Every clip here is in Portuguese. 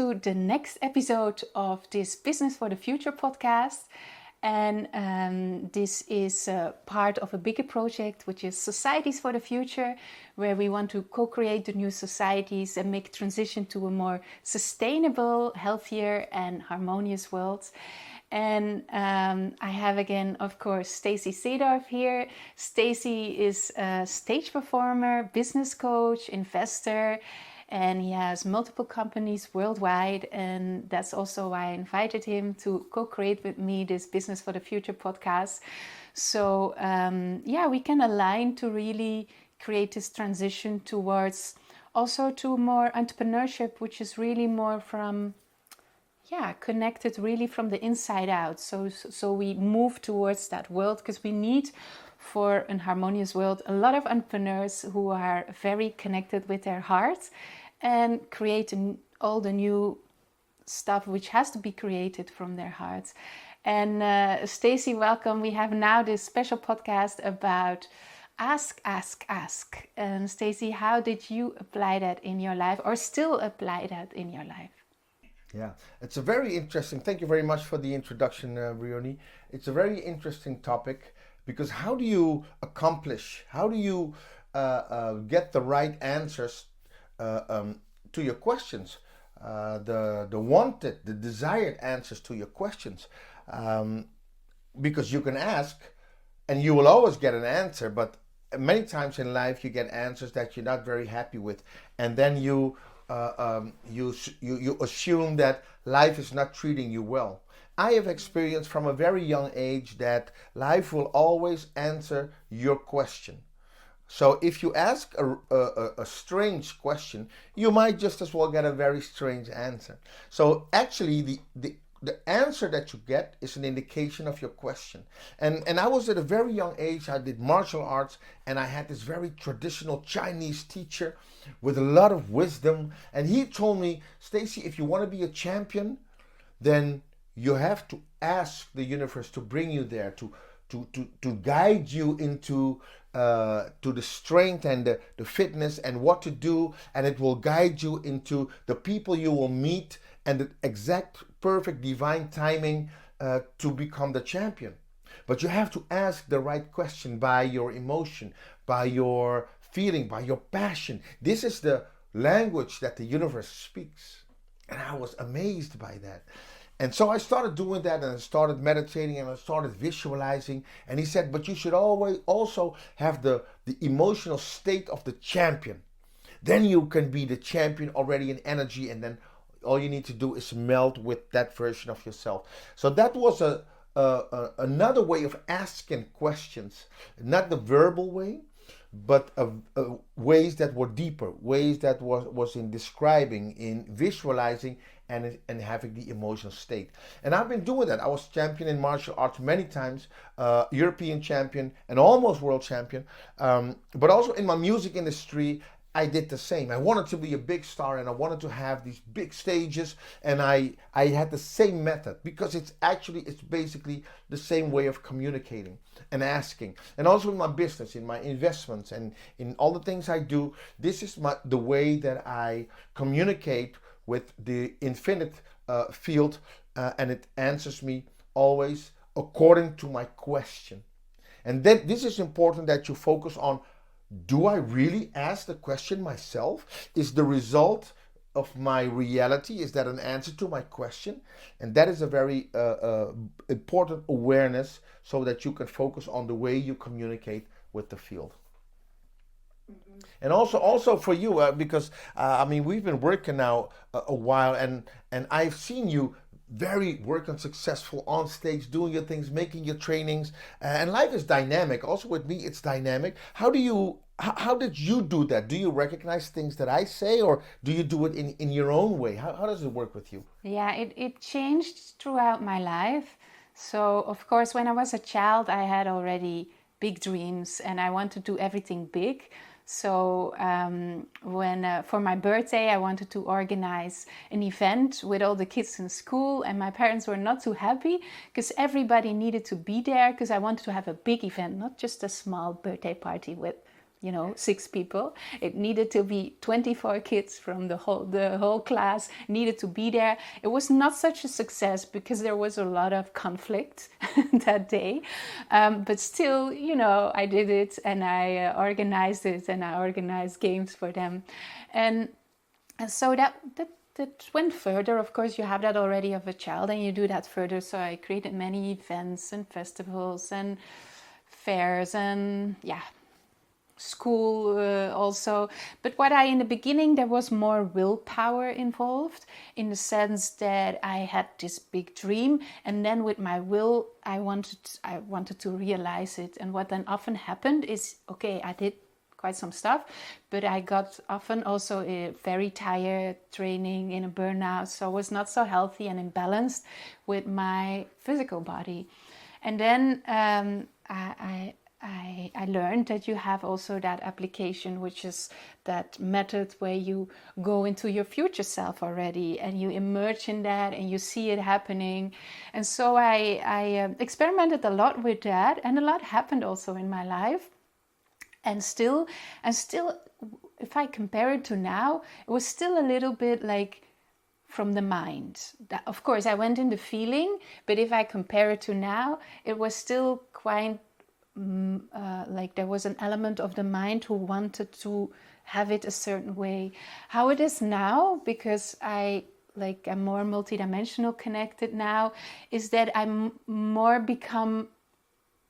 to the next episode of this Business for the Future podcast. And this is part of a bigger project, which is Societies for the Future, where we want to co-create the new societies and make transition to a more sustainable, healthier and harmonious world. And I have again, of course, Stacey Seedorf here. Stacey is a stage performer, business coach, investor, and he has multiple companies worldwide. And that's also why I invited him to co-create with me this Business for the Future podcast. So we can align to really create this transition towards also to more entrepreneurship, which is really more from connected really from the inside out. So we move towards that world because we need, for an harmonious world, a lot of entrepreneurs who are very connected with their heart and create all the new stuff which has to be created from their hearts. And Stacey, welcome. We have now this special podcast about ask. And Stacey, how did you apply that in your life, or still apply that in your life? Yeah, it's a very interesting, thank you very much for the introduction, Brioni. It's a very interesting topic because how do you accomplish, how do you get the right answers to your questions, the wanted, the desired answers to your questions? Because you can ask and you will always get an answer, but many times in life you get answers that you're not very happy with, and then you assume that life is not treating you well. I have experienced from a very young age that life will always answer your question. So if you ask a strange question, you might just as well get a very strange answer. So actually the answer that you get is an indication of your question. And I was at a very young age, I did martial arts, and I had this very traditional Chinese teacher with a lot of wisdom. And he told me, Stacey, if you want to be a champion, then you have to ask the universe to bring you there, to guide you into to the strength and the fitness and what to do, and it will guide you into the people you will meet and the exact perfect divine timing to become the champion. But you have to ask the right question by your emotion, by your feeling, by your passion. This is the language that the universe speaks. And I was amazed by that. And so I started doing that, and I started meditating, and I started visualizing. And he said, but you should always also have the emotional state of the champion. Then you can be the champion already in energy, and then all you need to do is melt with that version of yourself. So that was another way of asking questions, not the verbal way, but ways that were deeper, ways that was in describing, in visualizing, and having the emotional state. And I've been doing that. I was champion in martial arts many times, European champion and almost world champion. But also in my music industry, I did the same. I wanted to be a big star, and I wanted to have these big stages, and I had the same method because it's basically the same way of communicating and asking. And also in my business, in my investments, and in all the things I do, this is the way that I communicate with the infinite field, and it answers me always according to my question. And then this is important that you focus on, do I really ask the question myself? Is the result of my reality, is that an answer to my question? And that is a very important awareness so that you can focus on the way you communicate with the field. Mm-hmm. And also for you, because we've been working now a while, and I've seen you very working successful on stage, doing your things, making your trainings, and life is dynamic. Also with me, it's dynamic. How did you do that? Do you recognize things that I say, or do you do it in your own way? How does it work with you? Yeah, it changed throughout my life. So of course, when I was a child, I had already big dreams and I wanted to do everything big. So when for my birthday, I wanted to organize an event with all the kids in school, and my parents were not too happy because everybody needed to be there, because I wanted to have a big event, not just a small birthday party with 6 people. It needed to be 24 kids from the whole class needed to be there. It was not such a success because there was a lot of conflict that day. But still, I did it, and I organized it, and I organized games for them. And so that went further. Of course, you have that already of a child, and you do that further. So I created many events and festivals and fairs and school also. But in the beginning, there was more willpower involved, in the sense that I had this big dream, and then with my will, I wanted to realize it. And what then often happened is, okay, I did quite some stuff, but I got often also very tired, training in a burnout, so I was not so healthy and imbalanced with my physical body. And then I learned that you have also that application, which is that method where you go into your future self already, and you immerse in that, and you see it happening. And so I experimented a lot with that, and a lot happened also in my life. And still, if I compare it to now, it was still a little bit like from the mind. Of course, I went in the feeling, but if I compare it to now, it was still quite like there was an element of the mind who wanted to have it a certain way. How it is now, because I'm more multidimensional connected now, is that I'm more become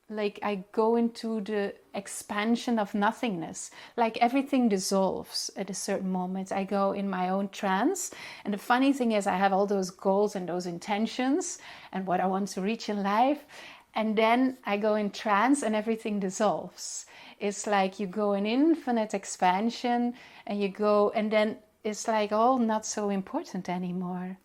like I go into the expansion of nothingness. Like everything dissolves at a certain moment. I go in my own trance. And the funny thing is, I have all those goals and those intentions and what I want to reach in life. And then I go in trance and everything dissolves. It's like you go in infinite expansion, and then it's like all not so important anymore.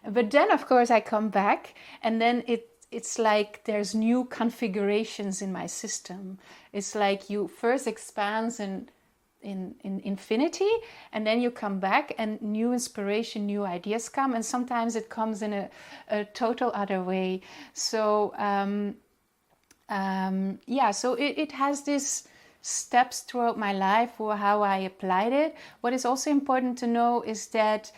But then, of course, I come back, and then it's like there's new configurations in my system. It's like you first expand in infinity, and then you come back, and new inspiration, new ideas come, and sometimes it comes in a total other way. So so it has these steps throughout my life for how I applied it. What is also important to know is that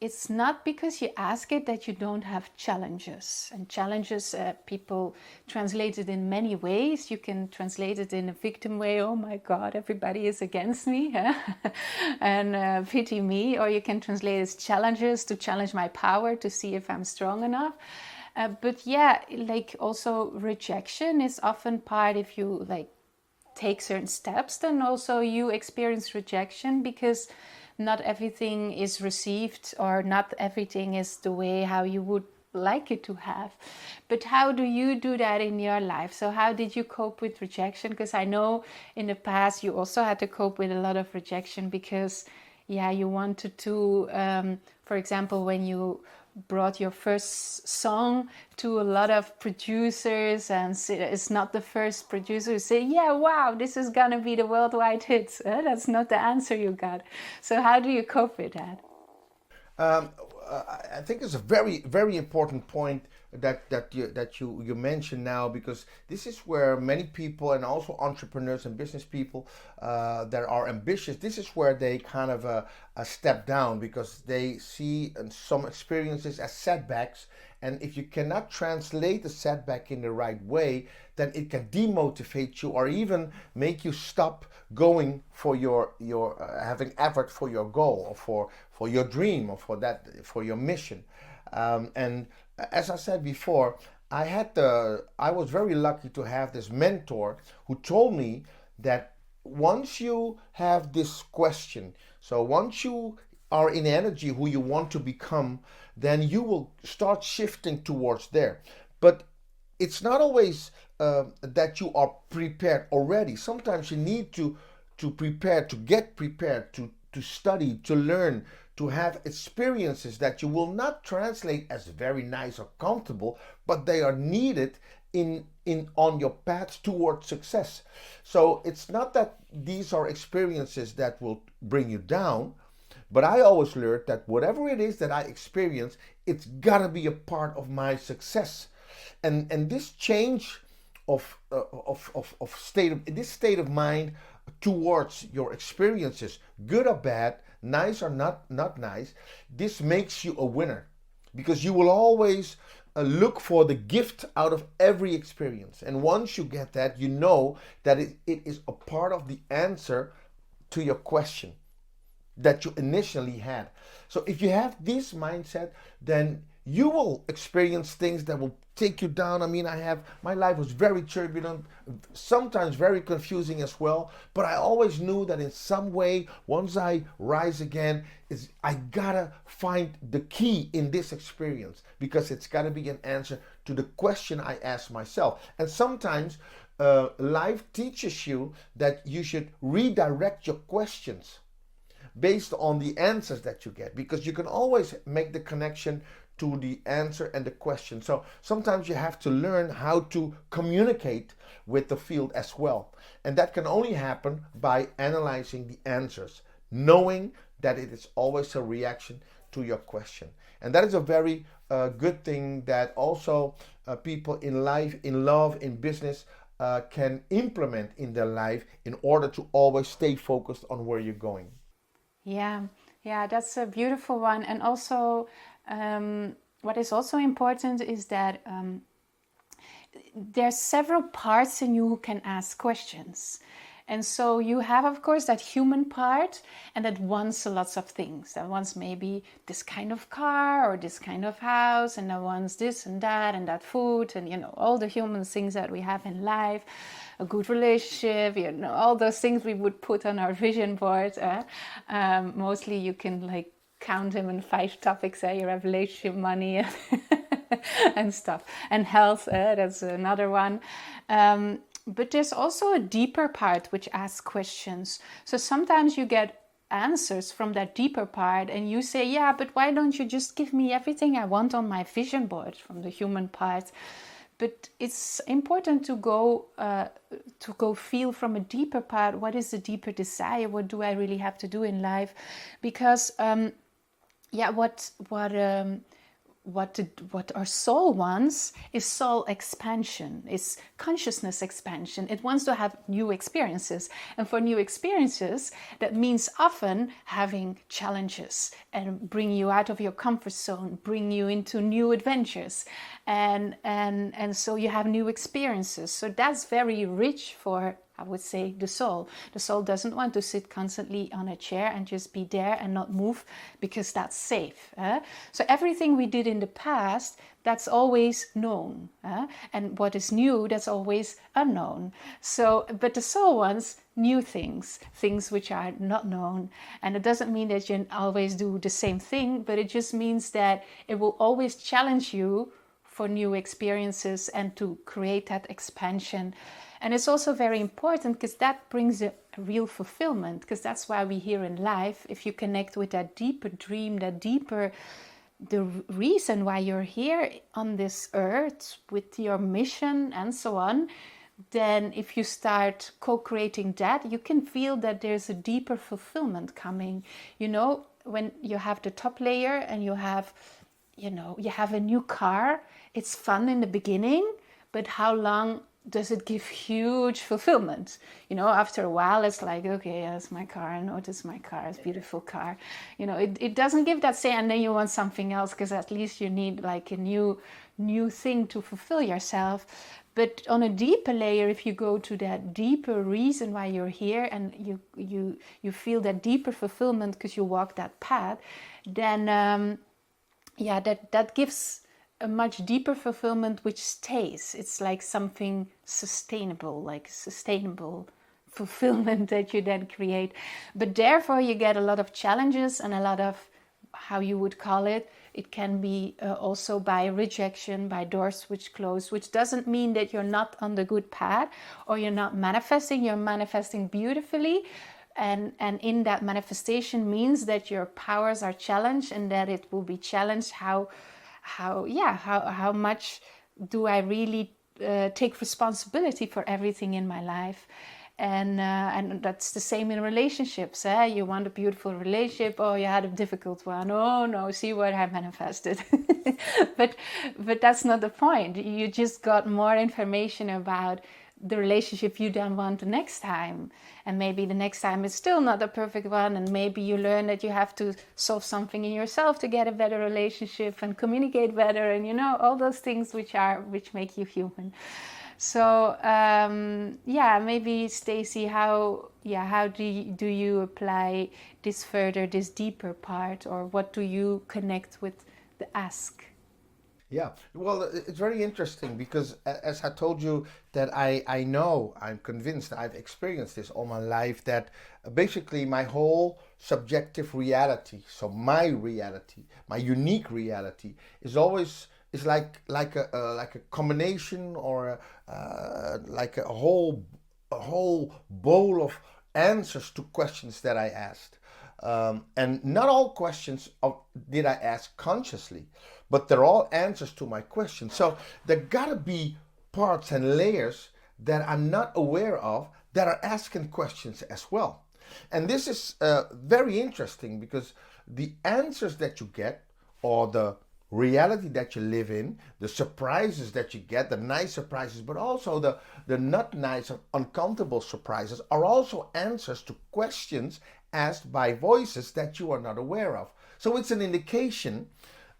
it's not because you ask it that you don't have challenges. And challenges, people translate it in many ways. You can translate it in a victim way. Oh my God, everybody is against me and pity me. Or you can translate it as challenges, to challenge my power, to see if I'm strong enough. But also rejection is often part, if you take certain steps, then also you experience rejection, because not everything is received, or not everything is the way how you would like it to have. But how do you do that in your life? So how did you cope with rejection? Because I know in the past you also had to cope with a lot of rejection, because you wanted to, for example, when you brought your first song to a lot of producers, and it's not the first producer who say, wow, this is gonna be the worldwide hit. That's not the answer you got. So how do you cope with that? I think it's a very, very important point that you mentioned now, because this is where many people, and also entrepreneurs and business people that are ambitious, this is where they kind of step down, because they see some experiences as setbacks. And if you cannot translate the setback in the right way, then it can demotivate you, or even make you stop going for your having effort for your goal, or for your dream, or for your mission. And as I said before, I was very lucky to have this mentor who told me that once you have this question, so once you are in energy who you want to become, then you will start shifting towards there. But it's not always that you are prepared already. Sometimes you need to prepare, to get prepared, to study, to learn, to have experiences that you will not translate as very nice or comfortable, but they are needed on your path towards success. So it's not that these are experiences that will bring you down, but I always learned that whatever it is that I experience, it's gotta be a part of my success. And this change of state of mind towards your experiences, good or bad, nice or not nice, this makes you a winner, because you will always look for the gift out of every experience. And once you get that, you know that it is a part of the answer to your question that you initially had. So if you have this mindset, then you will experience things that will take you down. I mean, my life was very turbulent, sometimes very confusing as well, but I always knew that in some way, once I rise again, I gotta find the key in this experience, because it's gotta be an answer to the question I asked myself. And sometimes life teaches you that you should redirect your questions based on the answers that you get, because you can always make the connection to the answer and the question. So sometimes you have to learn how to communicate with the field as well. And that can only happen by analyzing the answers, knowing that it is always a reaction to your question. And that is a very good thing that also people in life, in love, in business can implement in their life in order to always stay focused on where you're going. Yeah, that's a beautiful one. And also, what is also important is that there's several parts in you who can ask questions. And so you have, of course, that human part, and that wants lots of things. That wants maybe this kind of car or this kind of house, and that wants this and that food, and all the human things that we have in life, a good relationship, all those things we would put on our vision board. Mostly you can count them in 5 topics. You have relationship, money, and stuff, and health. That's another one. But there's also a deeper part which asks questions. So sometimes you get answers from that deeper part, and you say, yeah, but why don't you just give me everything I want on my vision board, from the human part? But it's important to go feel from a deeper part. What is the deeper desire? What do I really have to do in life? Because what our soul wants is soul expansion, is consciousness expansion. It wants to have new experiences. And for new experiences, that means often having challenges and bring you out of your comfort zone, bring you into new adventures. And so you have new experiences. So that's very rich for, I would say, the soul. The soul doesn't want to sit constantly on a chair and just be there and not move, because that's safe. So everything we did in the past, that's always known. And what is new, that's always unknown. So, but the soul wants new things which are not known. And it doesn't mean that you always do the same thing, but it just means that it will always challenge you for new experiences and to create that expansion. And it's also very important because that brings a real fulfillment, because that's why we're here in life. If you connect with that deeper dream, the reason why you're here on this earth with your mission and so on, then if you start co-creating that, you can feel that there's a deeper fulfillment coming. When you have the top layer and you have a new car, it's fun in the beginning, but how long does it give huge fulfillment? After a while, it's like, okay, that's my car. I notice my car, it's a beautiful car. It doesn't give that say, and then you want something else, because at least you need like a new thing to fulfill yourself. But on a deeper layer, if you go to that deeper reason why you're here, and you feel that deeper fulfillment because you walk that path, then that gives a much deeper fulfillment which stays. It's like something sustainable, like sustainable fulfillment that you then create. But therefore you get a lot of challenges and a lot of, how you would call it, it can be also by rejection, by doors which close, which doesn't mean that you're not on the good path or you're not manifesting. You're manifesting beautifully. And in that manifestation means that your powers are challenged, and that it will be challenged how much do I really take responsibility for everything in my life. And that's the same in relationships. You want a beautiful relationship, oh, you had a difficult one, oh no, see what I manifested. but that's not the point. You just got more information about the relationship you then want the next time. And maybe the next time is still not a perfect one, and maybe you learn that you have to solve something in yourself to get a better relationship and communicate better, and all those things which make you human. So maybe Stacy, how do you apply this further, this deeper part, or what do you connect with the ask? Yeah, well, it's very interesting because as I told you that I'm convinced, I've experienced this all my life, that basically my whole subjective reality, so my reality, my unique reality is always is like a combination or like a whole bowl of answers to questions that I asked. And not all questions did I ask consciously, but they're all answers to my questions. So there gotta be parts and layers that I'm not aware of that are asking questions as well. And this is very interesting because the answers that you get, or the reality that you live in, the surprises that you get, the nice surprises, but also the not nice or uncomfortable surprises, are also answers to questions asked by voices that you are not aware of. So it's an indication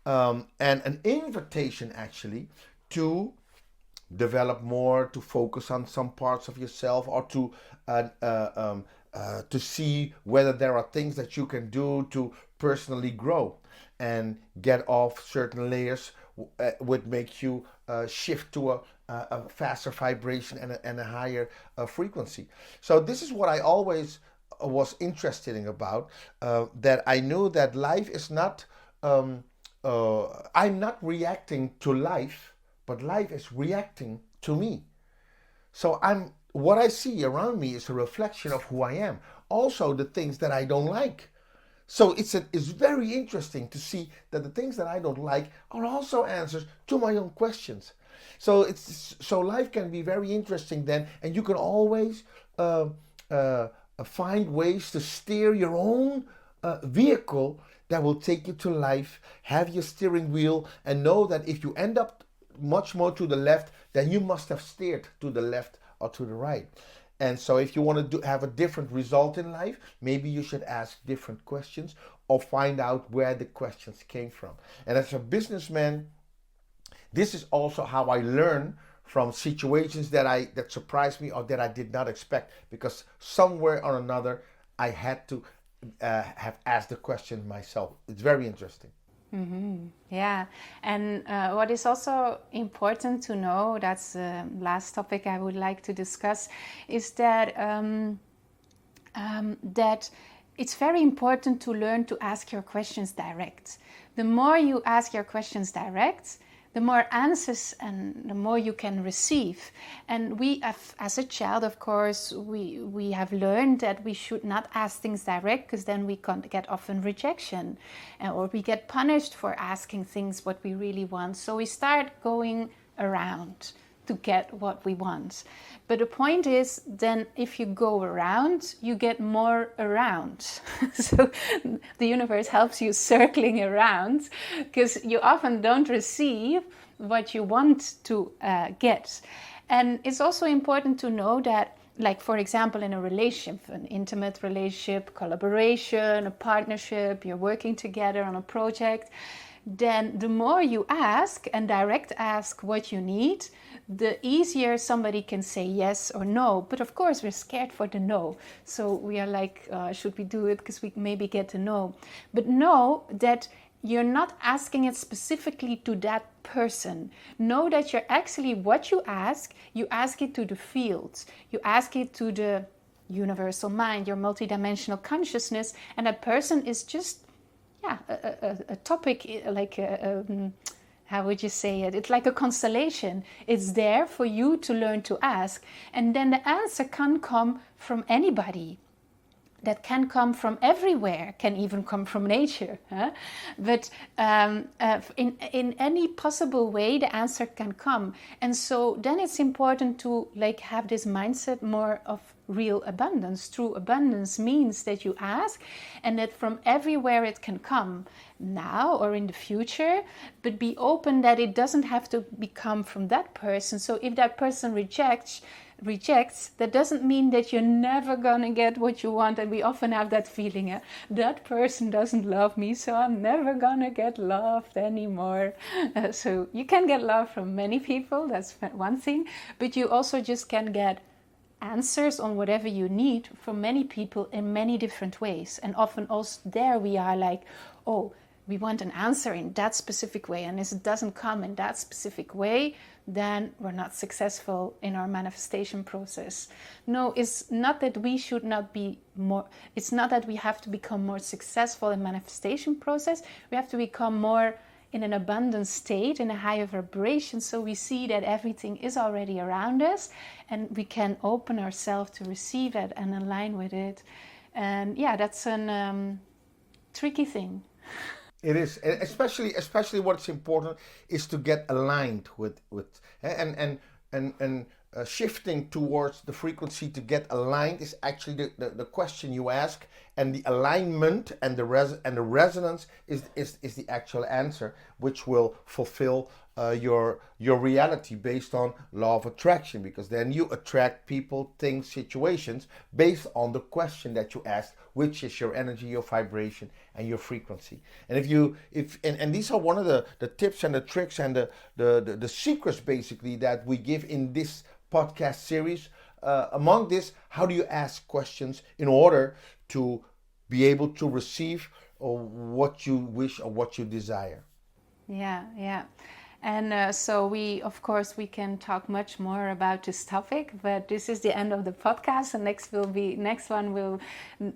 and an invitation actually to develop more, to focus on some parts of yourself, or to see whether there are things that you can do to personally grow and get off certain layers, would make you shift to a faster vibration and a higher frequency. So this is what I always was interested in about, that I knew that life is not, I'm not reacting to life, but life is reacting to me. So what I see around me is a reflection of who I am. Also the things that I don't like. So it's very interesting to see that the things that I don't like are also answers to my own questions. So life can be very interesting then, and you can always find ways to steer your own vehicle that will take you to life. Have your steering wheel, and know that if you end up much more to the left, then you must have steered to the left or to the right. And so if you want to have a different result in life, maybe you should ask different questions or find out where the questions came from. And as a businessman, this is also how I learn from situations that surprised me or that I did not expect, because somewhere or another I had to have asked the question myself. It's very interesting. Mm-hmm. Yeah, and what is also important to know, that's the last topic I would like to discuss, is that that it's very important to learn to ask your questions direct. The more you ask your questions direct, the more answers and the more you can receive. And we have, as a child, of course, we have learned that we should not ask things direct, because then we can get often rejection, or we get punished for asking things what we really want. So we start going around to get what we want. But the point is, then if you go around, you get more around. So the universe helps you circling around, because you often don't receive what you want to get. And it's also important to know that, like, for example, in a relationship, an intimate relationship, collaboration, a partnership, you're working together on a project, then the more you ask and direct ask what you need, the easier somebody can say yes or no. But of course, we're scared for the no. So we are like, should we do it? Because we maybe get a no. But know that you're not asking it specifically to that person. Know that you're actually, what you ask it to the fields. You ask it to the universal mind, your multidimensional consciousness, and that person is just a topic, like how would you say it? It's like a constellation. It's there for you to learn to ask. And then the answer can come from anybody. That can come from everywhere, can even come from nature. Huh? But in any possible way, the answer can come. And so then it's important to have this mindset more of real abundance. True abundance means that you ask and that from everywhere it can come, now or in the future, but be open that it doesn't have to become from that person. So if that person rejects, that doesn't mean that you're never gonna get what you want. And we often have that feeling, that person doesn't love me, so I'm never gonna get loved anymore. So you can get love from many people, that's one thing, but you also just can get answers on whatever you need from many people in many different ways. And often also there we are like, oh, we want an answer in that specific way, and if it doesn't come in that specific way, then we're not successful in our manifestation process. No, it's not that we should not be more, it's not that we have to become more successful in manifestation process. We have to become more in an abundant state, in a higher vibration, so we see that everything is already around us and we can open ourselves to receive it and align with it. And yeah, that's a tricky thing. It is, and especially what's important is to get aligned with shifting towards the frequency to get aligned is actually the question you ask, and the alignment and the resonance is the actual answer, which will fulfill your reality based on law of attraction, because then you attract people, things, situations based on the question that you asked, which is your energy, your vibration, and your frequency. And if these are one of the tips and the tricks and the secrets basically that we give in this podcast series. Among this, how do you ask questions in order to be able to receive what you wish or what you desire? Yeah. And so we can talk much more about this topic, but this is the end of the podcast. And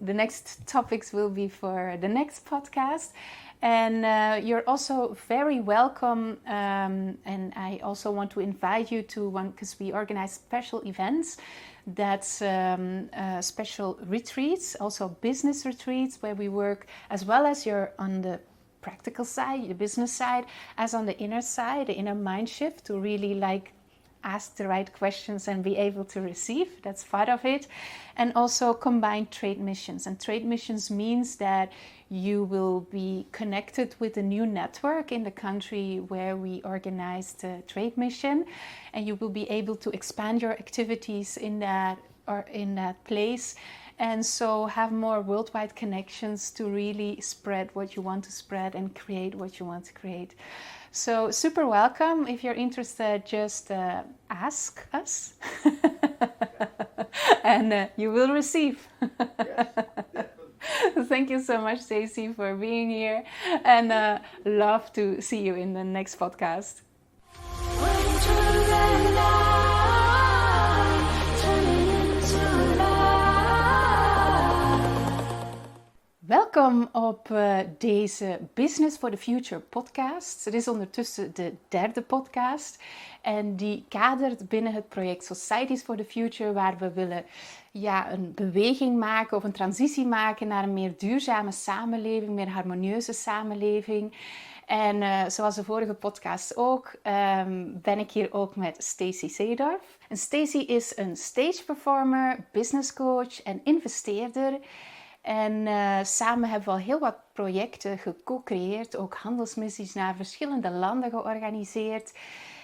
the next topics will be for the next podcast. And you're also very welcome. And I also want to invite you to one, because we organize special events. That's special retreats, also business retreats, where we work as well as you're on the practical side, the business side, as on the inner side, the inner mind shift, to really like ask the right questions and be able to receive. That's part of it. And also combined trade missions. And trade missions means that you will be connected with a new network in the country where we organize the trade mission, and you will be able to expand your activities in that place. And so have more worldwide connections to really spread what you want to spread and create what you want to create. So super welcome. If you're interested, just ask us and you will receive. Thank you so much, Stacey, for being here, and love to see you in the next podcast. Welkom op deze Business for the Future podcast. Het is ondertussen de derde podcast en die kadert binnen het project Societies for the Future, waar we willen een beweging maken of een transitie maken naar een meer duurzame samenleving, meer harmonieuze samenleving. En zoals de vorige podcast ook, ben ik hier ook met Stacey Seedorf. En Stacey is een stage performer, business coach en investeerder. En samen hebben we al heel wat projecten geco-creëerd, ook handelsmissies naar verschillende landen georganiseerd.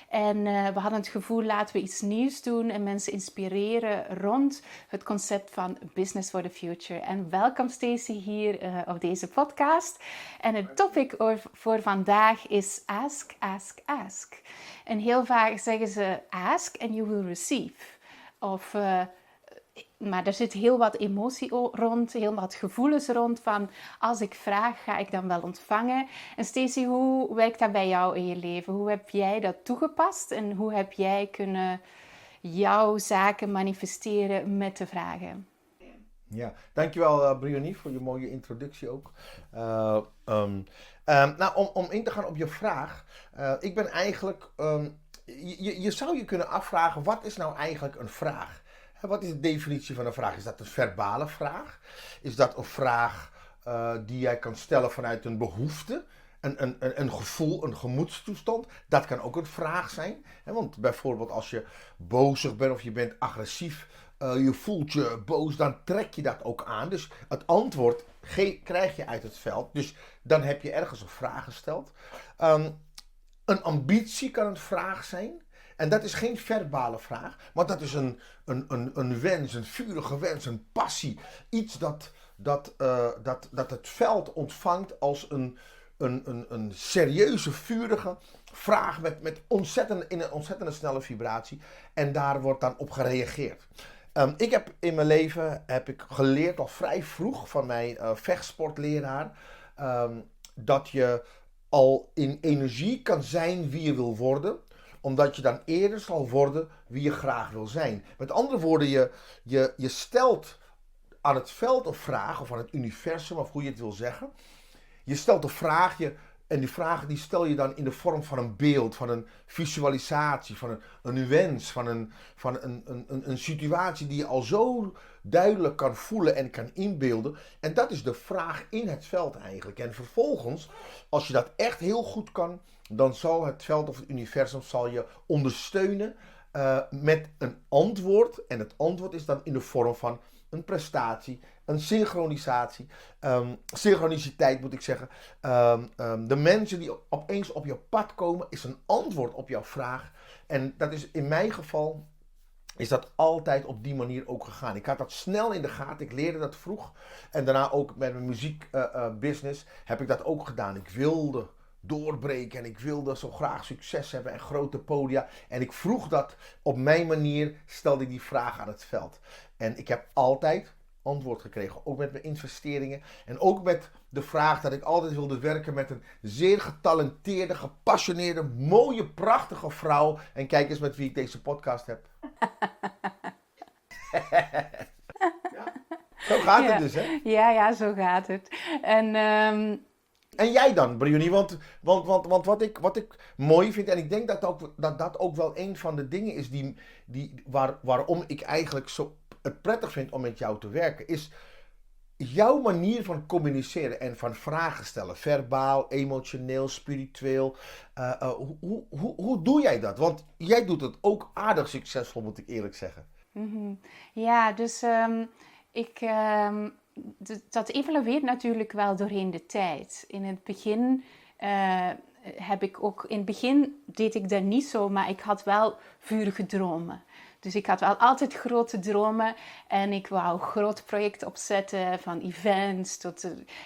En we hadden het gevoel, laten we iets nieuws doen en mensen inspireren rond het concept van Business for the Future. En welkom Stacey hier op deze podcast. En het topic voor vandaag is Ask, Ask, Ask. En heel vaak zeggen ze ask and you will receive. Maar er zit heel wat emotie rond, heel wat gevoelens rond van als ik vraag, ga ik dan wel ontvangen. En Stacey, hoe werkt dat bij jou in je leven? Hoe heb jij dat toegepast en hoe heb jij kunnen jouw zaken manifesteren met de vragen? Ja, dankjewel Briony voor je mooie introductie ook. Om in te gaan op je vraag. Ik ben eigenlijk, je zou je kunnen afvragen, wat is nou eigenlijk een vraag? Wat is de definitie van een vraag? Is dat een verbale vraag? Is dat een vraag die jij kan stellen vanuit een behoefte? Een gevoel, een gemoedstoestand? Dat kan ook een vraag zijn. Want bijvoorbeeld als je bozig bent of je bent agressief, je voelt je boos, dan trek je dat ook aan. Dus het antwoord krijg je uit het veld. Dus dan heb je ergens een vraag gesteld. Een ambitie kan een vraag zijn. En dat is geen verbale vraag, maar dat is een wens, een vurige wens, een passie. Iets dat het veld ontvangt als een serieuze, vurige vraag met in een ontzettende snelle vibratie. En daar wordt dan op gereageerd. Ik heb in mijn leven geleerd al vrij vroeg van mijn vechtsportleraar dat je al in energie kan zijn wie je wil worden, omdat je dan eerder zal worden wie je graag wil zijn. Met andere woorden, je stelt aan het veld een vraag, of aan het universum, of hoe je het wil zeggen. Je stelt een vraagje en die vraag die stel je dan in de vorm van een beeld, van een visualisatie, van een wens, van een situatie die je al zo duidelijk kan voelen en kan inbeelden. En dat is de vraag in het veld eigenlijk. En vervolgens, als je dat echt heel goed kan, dan zal het veld of het universum zal je ondersteunen met een antwoord. En het antwoord is dan in de vorm van een prestatie, een synchroniciteit moet ik zeggen. De mensen die opeens op je pad komen, is een antwoord op jouw vraag. En dat is in mijn geval, is dat altijd op die manier ook gegaan. Ik had dat snel in de gaten, ik leerde dat vroeg. En daarna ook met mijn muziekbusiness heb ik dat ook gedaan. Ik wilde doorbreken en ik wilde zo graag succes hebben en grote podia. En ik vroeg dat op mijn manier, stelde ik die vraag aan het veld. En ik heb altijd antwoord gekregen, ook met mijn investeringen. En ook met de vraag dat ik altijd wilde werken met een zeer getalenteerde, gepassioneerde, mooie, prachtige vrouw. En kijk eens met wie ik deze podcast heb. Ja, zo gaat het dus, hè? Ja, zo gaat het. En jij dan, Briony? Want wat ik mooi vind, en ik denk dat ook wel een van de dingen is waarom ik eigenlijk het prettig vind om met jou te werken, is jouw manier van communiceren en van vragen stellen. Verbaal, emotioneel, spiritueel. Hoe doe jij dat? Want jij doet het ook aardig succesvol, moet ik eerlijk zeggen. Ja, dus dat evolueert natuurlijk wel doorheen de tijd. In het begin deed ik dat niet zo, maar ik had wel vurige dromen. Dus ik had wel altijd grote dromen en ik wou groot project opzetten, van events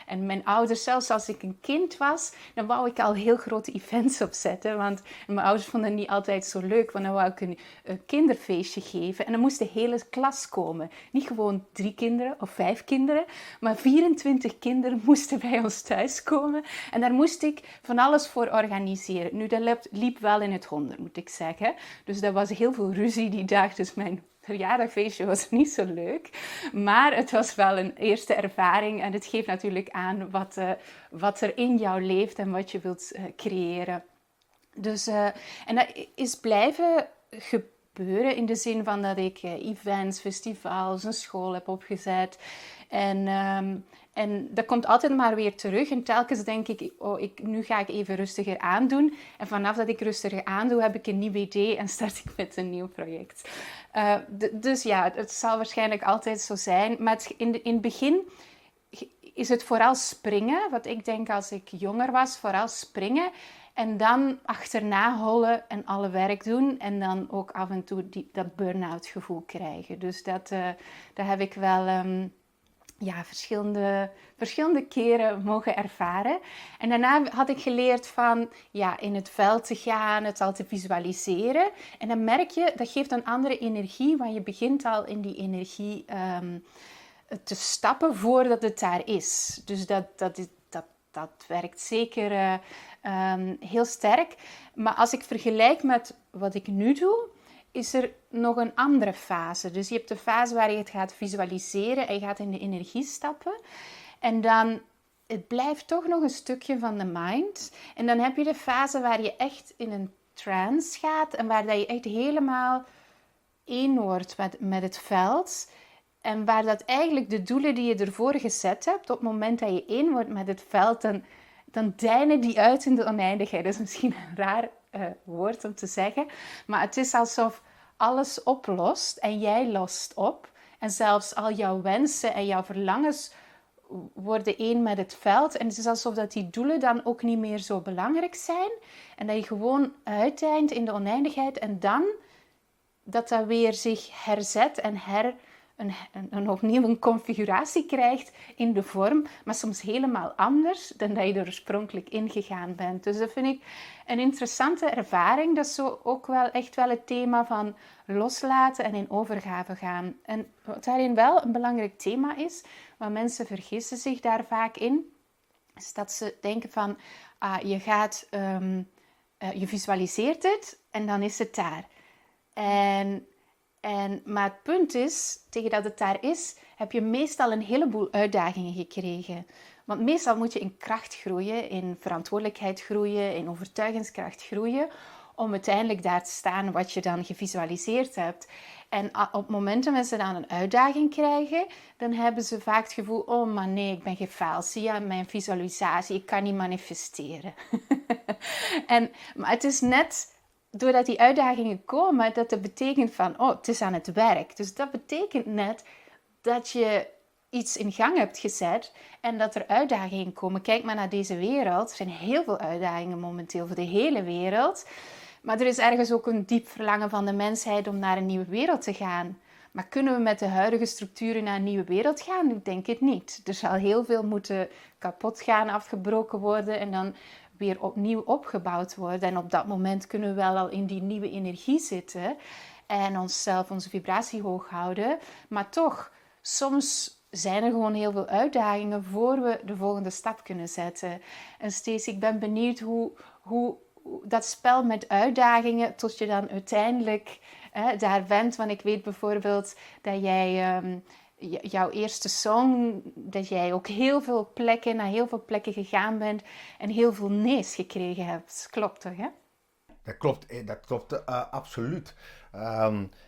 en mijn ouders, zelfs als ik een kind was, dan wou ik al heel grote events opzetten, want mijn ouders vonden het niet altijd zo leuk, want dan wou ik een kinderfeestje geven en dan moest de hele klas komen. Niet gewoon 3 kinderen of 5 kinderen, maar 24 kinderen moesten bij ons thuis komen en daar moest ik van alles voor organiseren. Nu, dat liep wel in het honderd, moet ik zeggen. Dus dat was heel veel ruzie die dag. Dus mijn verjaardagfeestje was niet zo leuk. Maar het was wel een eerste ervaring. En het geeft natuurlijk aan wat er in jou leeft en wat je wilt creëren. Dus, en dat is blijven gebeuren in de zin van dat ik events, festivals, een school heb opgezet. En dat komt altijd maar weer terug. En telkens denk ik, nu ga ik even rustiger aandoen. En vanaf dat ik rustiger aandoe, heb ik een nieuw idee en start ik met een nieuw project. Dus ja, het zal waarschijnlijk altijd zo zijn. Maar in het begin is het vooral springen. Wat ik denk als ik jonger was, vooral springen. En dan achterna hollen en alle werk doen. En dan ook af en toe dat burn-out gevoel krijgen. Dus dat heb ik wel verschillende keren mogen ervaren. En daarna had ik geleerd van in het veld te gaan, het al te visualiseren. En dan merk je, dat geeft een andere energie, want je begint al in die energie te stappen voordat het daar is. Dus dat werkt zeker heel sterk. Maar als ik vergelijk met wat ik nu doe, is er nog een andere fase. Dus je hebt de fase waar je het gaat visualiseren en je gaat in de energie stappen. En dan, het blijft toch nog een stukje van de mind. En dan heb je de fase waar je echt in een trance gaat en waar dat je echt helemaal één wordt met het veld. En waar dat eigenlijk de doelen die je ervoor gezet hebt, op het moment dat je één wordt met het veld, dan deinen die uit in de oneindigheid. Dat is misschien een raar woord om te zeggen, maar het is alsof alles oplost en jij lost op. En zelfs al jouw wensen en jouw verlangens worden één met het veld. En het is alsof dat die doelen dan ook niet meer zo belangrijk zijn. En dat je gewoon uiteindt in de oneindigheid. En dan dat weer zich herzet en opnieuw een configuratie krijgt in de vorm, maar soms helemaal anders dan dat je er oorspronkelijk ingegaan bent. Dus dat vind ik een interessante ervaring. Dat is zo ook wel echt wel het thema van loslaten en in overgave gaan. En wat daarin wel een belangrijk thema is, want mensen vergissen zich daar vaak in, is dat ze denken van, je visualiseert het en dan is het daar. Maar het punt is, tegen dat het daar is, heb je meestal een heleboel uitdagingen gekregen. Want meestal moet je in kracht groeien, in verantwoordelijkheid groeien, in overtuigingskracht groeien, om uiteindelijk daar te staan wat je dan gevisualiseerd hebt. En op momenten dat ze dan een uitdaging krijgen, dan hebben ze vaak het gevoel, oh maar nee, ik ben gefaald. Zie je mijn visualisatie, ik kan niet manifesteren. Maar het is net doordat die uitdagingen komen, dat betekent van, het is aan het werk. Dus dat betekent net dat je iets in gang hebt gezet en dat er uitdagingen komen. Kijk maar naar deze wereld. Er zijn heel veel uitdagingen momenteel voor de hele wereld. Maar er is ergens ook een diep verlangen van de mensheid om naar een nieuwe wereld te gaan. Maar kunnen we met de huidige structuren naar een nieuwe wereld gaan? Ik denk het niet. Er zal heel veel moeten kapot gaan, afgebroken worden en dan weer opnieuw opgebouwd worden. En op dat moment kunnen we wel al in die nieuwe energie zitten en onszelf, onze vibratie hoog houden. Maar toch, soms zijn er gewoon heel veel uitdagingen voor we de volgende stap kunnen zetten. En Stacey, ik ben benieuwd hoe dat spel met uitdagingen tot je dan uiteindelijk daar bent. Want ik weet bijvoorbeeld dat jij jouw eerste song, dat jij ook naar heel veel plekken gegaan bent en heel veel nee's gekregen hebt. Klopt toch, hè? Dat klopt absoluut.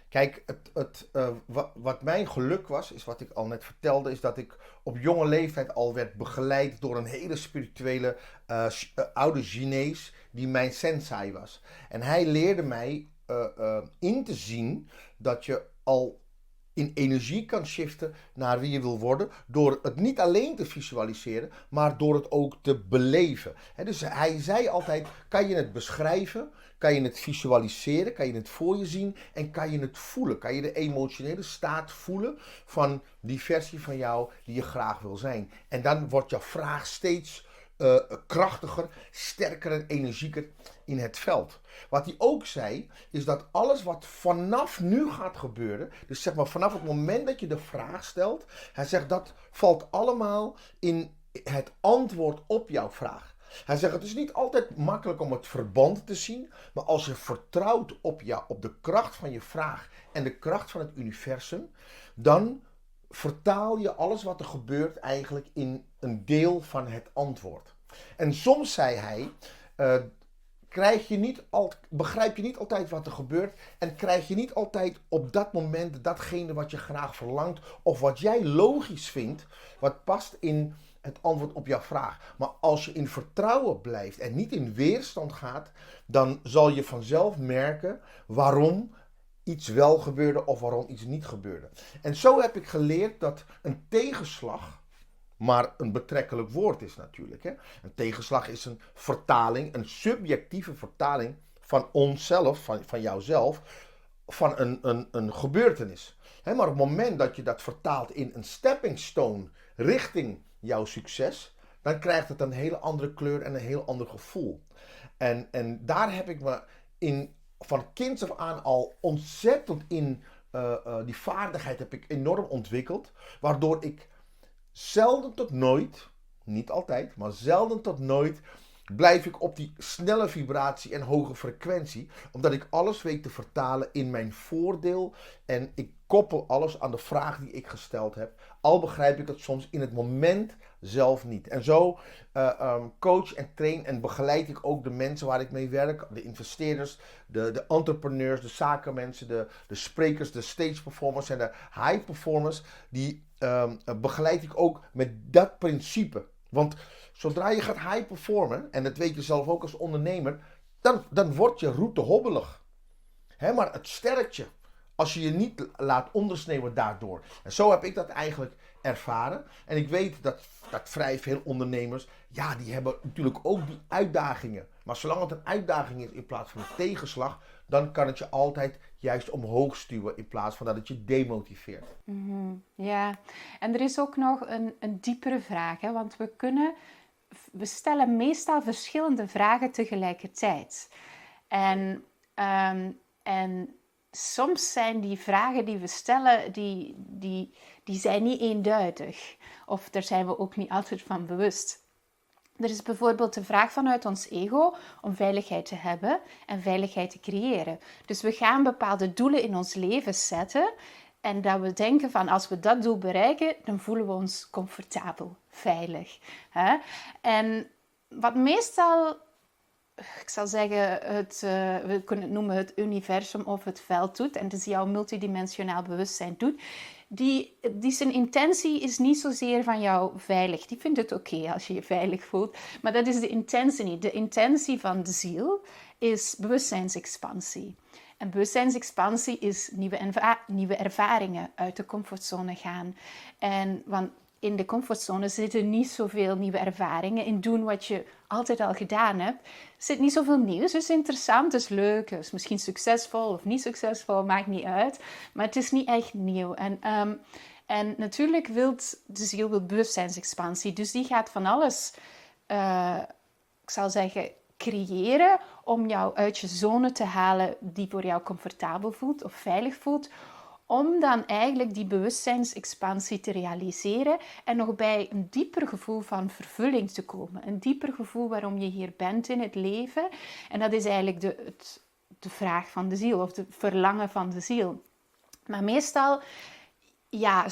Kijk, wat mijn geluk was, is wat ik al net vertelde, is dat ik op jonge leeftijd al werd begeleid door een hele spirituele oude Chinees die mijn sensei was. En hij leerde mij in te zien dat je al in energie kan shiften naar wie je wil worden, door het niet alleen te visualiseren, maar door het ook te beleven. Dus hij zei altijd, kan je het beschrijven, kan je het visualiseren, kan je het voor je zien en kan je het voelen. Kan je de emotionele staat voelen van die versie van jou die je graag wil zijn. En dan wordt jouw vraag steeds krachtiger, sterker en energieker in het veld. Wat hij ook zei, is dat alles wat vanaf nu gaat gebeuren, dus zeg maar vanaf het moment dat je de vraag stelt, hij zegt dat valt allemaal in het antwoord op jouw vraag. Hij zegt het is niet altijd makkelijk om het verband te zien, maar als je vertrouwt op de kracht van je vraag en de kracht van het universum, dan vertaal je alles wat er gebeurt eigenlijk in een deel van het antwoord. En soms, zei hij, begrijp je niet altijd wat er gebeurt en krijg je niet altijd op dat moment datgene wat je graag verlangt of wat jij logisch vindt, wat past in het antwoord op jouw vraag. Maar als je in vertrouwen blijft en niet in weerstand gaat, dan zal je vanzelf merken waarom iets wel gebeurde of waarom iets niet gebeurde. En zo heb ik geleerd dat een tegenslag maar een betrekkelijk woord is natuurlijk. Hè? Een tegenslag is een vertaling, een subjectieve vertaling van onszelf, van jouzelf, van een gebeurtenis. Maar op het moment dat je dat vertaalt in een stepping stone richting jouw succes, dan krijgt het een hele andere kleur en een heel ander gevoel. En daar heb ik me van kinds af aan al ontzettend in die vaardigheid heb ik enorm ontwikkeld, waardoor ik zelden tot nooit, niet altijd, maar zelden tot nooit blijf ik op die snelle vibratie en hoge frequentie, omdat ik alles weet te vertalen in mijn voordeel en ik koppel alles aan de vraag die ik gesteld heb, al begrijp ik het soms in het moment zelf niet. En zo coach en train en begeleid ik ook de mensen waar ik mee werk, de investeerders, de entrepreneurs, de zakenmensen, de sprekers, de stage performers en de high performers, die begeleid ik ook met dat principe. Want zodra je gaat high performen, en dat weet je zelf ook als ondernemer, dan wordt je route hobbelig. Maar het sterkt je. Als je je niet laat ondersneeuwen daardoor. En zo heb ik dat eigenlijk ervaren. En ik weet dat vrij veel ondernemers, ja, die hebben natuurlijk ook die uitdagingen. Maar zolang het een uitdaging is in plaats van een tegenslag, dan kan het je altijd juist omhoog stuwen in plaats van dat het je demotiveert. Ja, en er is ook nog een diepere vraag, hè? Want we stellen meestal verschillende vragen tegelijkertijd. En soms zijn die vragen die we stellen, die zijn niet eenduidig. Of daar zijn we ook niet altijd van bewust. Er is bijvoorbeeld de vraag vanuit ons ego om veiligheid te hebben en veiligheid te creëren. Dus we gaan bepaalde doelen in ons leven zetten en dat we denken van als we dat doel bereiken, dan voelen we ons comfortabel, veilig. Hè? En wat meestal, ik zal zeggen, we kunnen het noemen het universum of het veld doet, en dus jouw multidimensionaal bewustzijn doet, die zijn intentie is niet zozeer van jou veilig. Die vindt het oké als je je veilig voelt. Maar dat is de intentie niet. De intentie van de ziel is bewustzijnsexpansie. En bewustzijnsexpansie is nieuwe ervaringen uit de comfortzone gaan. Want in de comfortzone zitten niet zoveel nieuwe ervaringen. In doen wat je altijd al gedaan hebt, zit niet zoveel nieuws. Dus interessant, dus leuk, is misschien succesvol of niet succesvol, maakt niet uit. Maar het is niet echt nieuw. En natuurlijk wil de ziel bewustzijnsexpansie. Dus die gaat van alles, ik zal zeggen, creëren om jou uit je zone te halen die voor jou comfortabel voelt of veilig voelt. Om dan eigenlijk die bewustzijnsexpansie te realiseren en nog bij een dieper gevoel van vervulling te komen. Een dieper gevoel waarom je hier bent in het leven. En dat is eigenlijk de vraag van de ziel of het verlangen van de ziel. Maar meestal ja,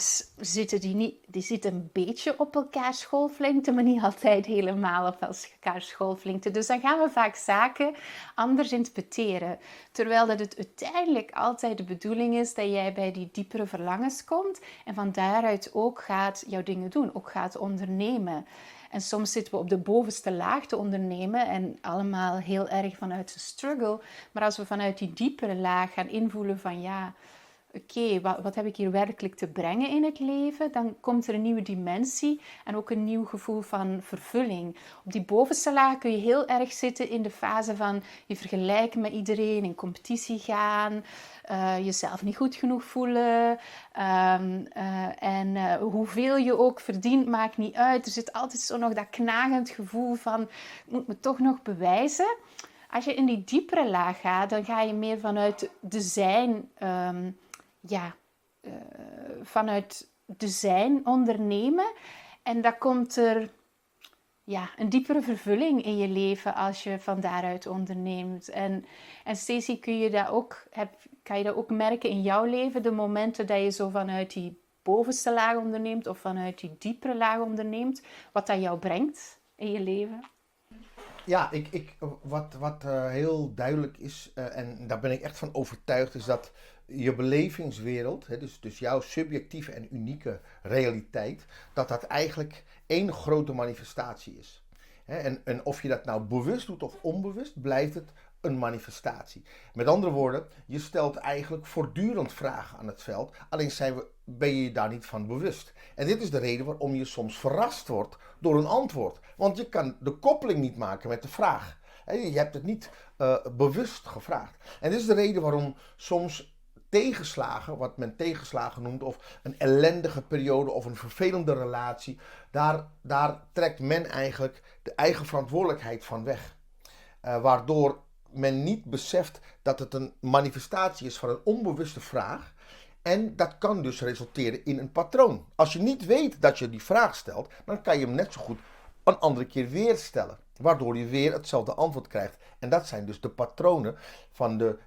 die zitten een beetje op elkaars golflengte, maar niet altijd helemaal op elkaars golflengte. Dus dan gaan we vaak zaken anders interpreteren. Terwijl dat het uiteindelijk altijd de bedoeling is dat jij bij die diepere verlangens komt en van daaruit ook gaat jouw dingen doen, ook gaat ondernemen. En soms zitten we op de bovenste laag te ondernemen en allemaal heel erg vanuit de struggle. Maar als we vanuit die diepere laag gaan invoelen van ja, oké, wat heb ik hier werkelijk te brengen in het leven? Dan komt er een nieuwe dimensie en ook een nieuw gevoel van vervulling. Op die bovenste laag kun je heel erg zitten in de fase van je vergelijken met iedereen, in competitie gaan, jezelf niet goed genoeg voelen. Hoeveel je ook verdient, maakt niet uit. Er zit altijd zo nog dat knagend gevoel van, ik moet me toch nog bewijzen. Als je in die diepere laag gaat, dan ga je meer vanuit de zijn... vanuit de zijn ondernemen. En dan komt er een diepere vervulling in je leven als je van daaruit onderneemt. En Stacey, kan je dat ook merken in jouw leven? De momenten dat je zo vanuit die bovenste laag onderneemt of vanuit die diepere laag onderneemt. Wat dat jou brengt in je leven? Ja, wat heel duidelijk is, en daar ben ik echt van overtuigd, is dat je belevingswereld, dus jouw subjectieve en unieke realiteit, dat eigenlijk één grote manifestatie is. En of je dat nou bewust doet of onbewust, blijft het een manifestatie. Met andere woorden, je stelt eigenlijk voortdurend vragen aan het veld, alleen ben je je daar niet van bewust. En dit is de reden waarom je soms verrast wordt door een antwoord. Want je kan de koppeling niet maken met de vraag. Je hebt het niet bewust gevraagd. En dit is de reden waarom soms tegenslagen, wat men tegenslagen noemt, of een ellendige periode of een vervelende relatie, daar trekt men eigenlijk de eigen verantwoordelijkheid van weg. Waardoor men niet beseft dat het een manifestatie is van een onbewuste vraag. En dat kan dus resulteren in een patroon. Als je niet weet dat je die vraag stelt, dan kan je hem net zo goed een andere keer weer stellen. Waardoor je weer hetzelfde antwoord krijgt. En dat zijn dus de patronen van de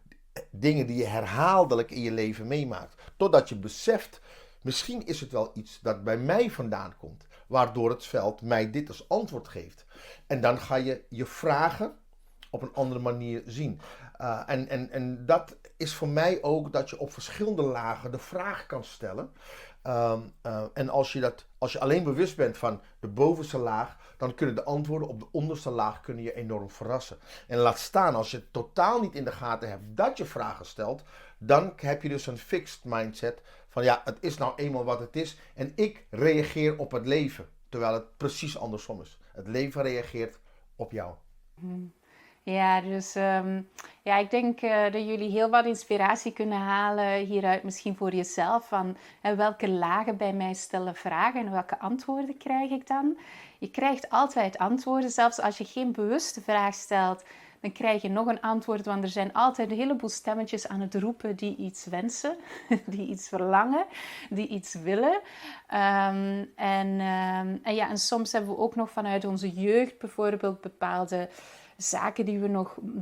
dingen die je herhaaldelijk in je leven meemaakt. Totdat je beseft, misschien is het wel iets dat bij mij vandaan komt. Waardoor het veld mij dit als antwoord geeft. En dan ga je je vragen op een andere manier zien. En dat is voor mij ook dat je op verschillende lagen de vraag kan stellen. En als je alleen bewust bent van de bovenste laag, dan kunnen de antwoorden op de onderste laag kunnen je enorm verrassen. En laat staan, als je totaal niet in de gaten hebt dat je vragen stelt, dan heb je dus een fixed mindset van ja, het is nou eenmaal wat het is en ik reageer op het leven. Terwijl het precies andersom is. Het leven reageert op jou. Ja, dus ik denk dat jullie heel wat inspiratie kunnen halen hieruit, misschien voor jezelf. Van welke lagen bij mij stellen vragen en welke antwoorden krijg ik dan? Je krijgt altijd antwoorden, zelfs als je geen bewuste vraag stelt. Dan krijg je nog een antwoord, want er zijn altijd een heleboel stemmetjes aan het roepen die iets wensen, die iets verlangen, die iets willen. En soms hebben we ook nog vanuit onze jeugd bijvoorbeeld bepaalde zaken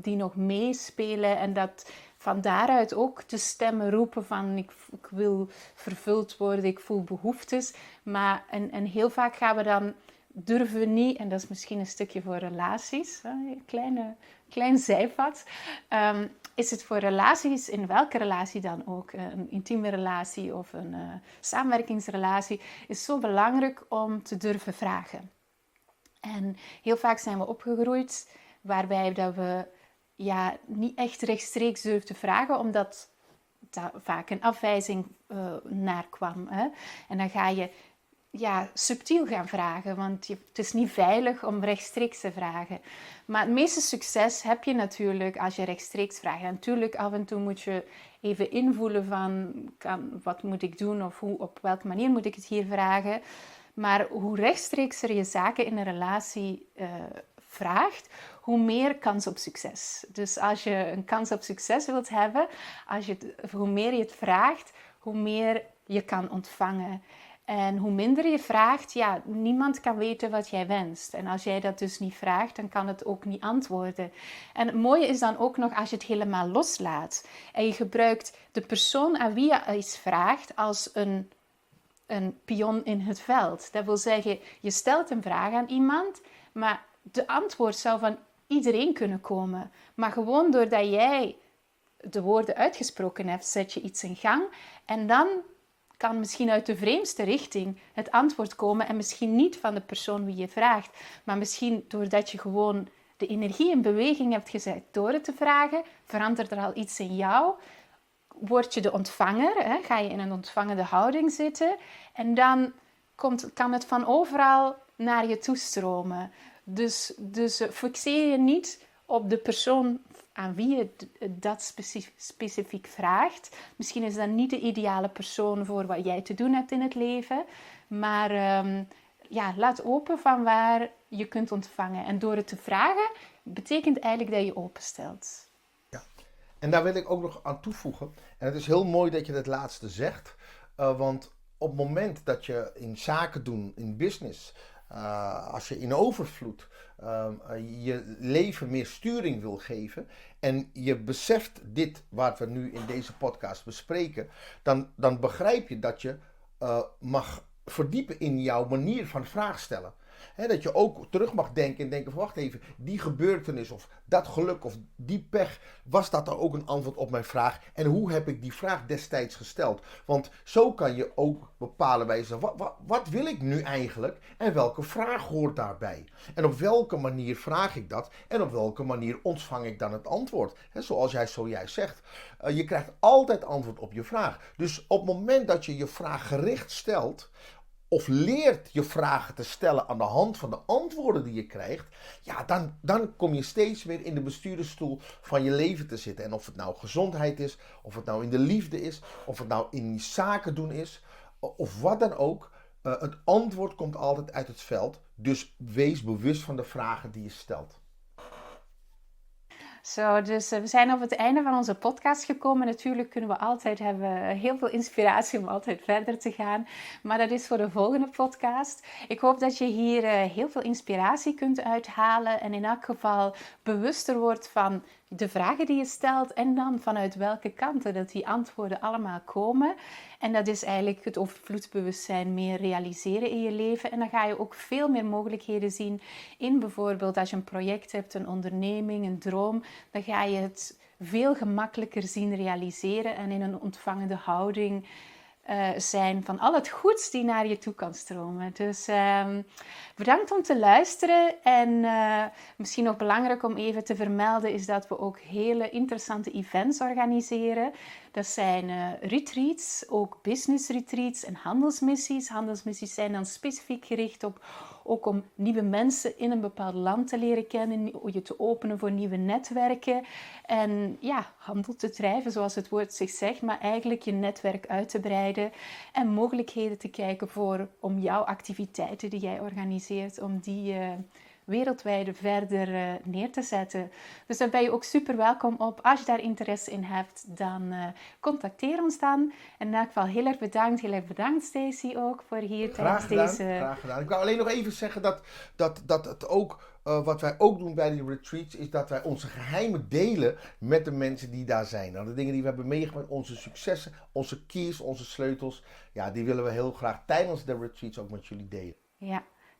die nog meespelen. En dat van daaruit ook de stemmen roepen van ik wil vervuld worden, ik voel behoeftes. Maar en heel vaak gaan we dan durven we niet, en dat is misschien een stukje voor relaties, een klein zijpad, is het voor relaties, in welke relatie dan ook, een intieme relatie of een samenwerkingsrelatie, is zo belangrijk om te durven vragen. En heel vaak zijn we opgegroeid waarbij dat we niet echt rechtstreeks durven te vragen, omdat daar vaak een afwijzing naar kwam. Hè? En dan ga je subtiel gaan vragen, want het is niet veilig om rechtstreeks te vragen. Maar het meeste succes heb je natuurlijk als je rechtstreeks vraagt. En natuurlijk, af en toe moet je even invoelen van wat moet ik doen of op welke manier moet ik het hier vragen. Maar hoe rechtstreekser je zaken in een relatie vraagt, hoe meer kans op succes. Dus als je een kans op succes wilt hebben, hoe meer je het vraagt, hoe meer je kan ontvangen. En hoe minder je vraagt, niemand kan weten wat jij wenst. En als jij dat dus niet vraagt, dan kan het ook niet antwoorden. En het mooie is dan ook nog als je het helemaal loslaat. En je gebruikt de persoon aan wie je iets vraagt als een pion in het veld. Dat wil zeggen, je stelt een vraag aan iemand, maar de antwoord zou van iedereen kunnen komen. Maar gewoon doordat jij de woorden uitgesproken hebt, zet je iets in gang. En dan kan misschien uit de vreemdste richting het antwoord komen. En misschien niet van de persoon wie je vraagt. Maar misschien doordat je gewoon de energie in beweging hebt gezet door het te vragen, verandert er al iets in jou. Word je de ontvanger, ga je in een ontvangende houding zitten. En dan kan het van overal naar je toestromen. Dus fixeer je niet op de persoon aan wie je dat specifiek vraagt. Misschien is dat niet de ideale persoon voor wat jij te doen hebt in het leven. Maar laat open van waar je kunt ontvangen. En door het te vragen, betekent eigenlijk dat je openstelt. Ja, en daar wil ik ook nog aan toevoegen. En het is heel mooi dat je dat laatste zegt. Want op het moment dat je in zaken doen, in business, als je in overvloed je leven meer sturing wil geven en je beseft dit wat we nu in deze podcast bespreken, dan begrijp je dat je mag verdiepen in jouw manier van vraag stellen. Dat je ook terug mag denken en denken van wacht even, die gebeurtenis of dat geluk of die pech, was dat dan ook een antwoord op mijn vraag? En hoe heb ik die vraag destijds gesteld? Want zo kan je ook bepalen bij jezelf, wat wil ik nu eigenlijk en welke vraag hoort daarbij? En op welke manier vraag ik dat en op welke manier ontvang ik dan het antwoord? Zoals jij zojuist zegt, je krijgt altijd antwoord op je vraag. Dus op het moment dat je je vraag gericht stelt, of leert je vragen te stellen aan de hand van de antwoorden die je krijgt, dan kom je steeds meer in de bestuurdersstoel van je leven te zitten. En of het nou gezondheid is, of het nou in de liefde is, of het nou in zaken doen is, of wat dan ook. Het antwoord komt altijd uit het veld. Dus wees bewust van de vragen die je stelt. Dus we zijn op het einde van onze podcast gekomen. Natuurlijk kunnen we altijd hebben heel veel inspiratie om altijd verder te gaan. Maar dat is voor de volgende podcast. Ik hoop dat je hier heel veel inspiratie kunt uithalen. En in elk geval bewuster wordt van de vragen die je stelt. En dan vanuit welke kanten dat die antwoorden allemaal komen. En dat is eigenlijk het overvloedsbewustzijn meer realiseren in je leven. En dan ga je ook veel meer mogelijkheden zien in bijvoorbeeld als je een project hebt, een onderneming, een droom. Dan ga je het veel gemakkelijker zien realiseren en in een ontvangende houding zijn van al het goeds die naar je toe kan stromen. Dus bedankt om te luisteren. En misschien nog belangrijk om even te vermelden is dat we ook hele interessante events organiseren. Dat zijn retreats, ook business retreats en handelsmissies. Handelsmissies zijn dan specifiek gericht op ook om nieuwe mensen in een bepaald land te leren kennen, je te openen voor nieuwe netwerken en ja, handel te drijven zoals het woord zich zegt, maar eigenlijk je netwerk uit te breiden en mogelijkheden te kijken om jouw activiteiten die jij organiseert, om die wereldwijd verder neer te zetten. Dus daar ben je ook super welkom op. Als je daar interesse in hebt, dan contacteer ons dan. En in elk geval heel erg bedankt Stacey ook voor hier tijdens deze... Graag gedaan. Ik wou alleen nog even zeggen dat het ook, wat wij ook doen bij die retreats, is dat wij onze geheimen delen met de mensen die daar zijn. Nou, de dingen die we hebben meegemaakt, onze successen, onze keys, onze sleutels, ja, die willen we heel graag tijdens de retreats ook met jullie delen.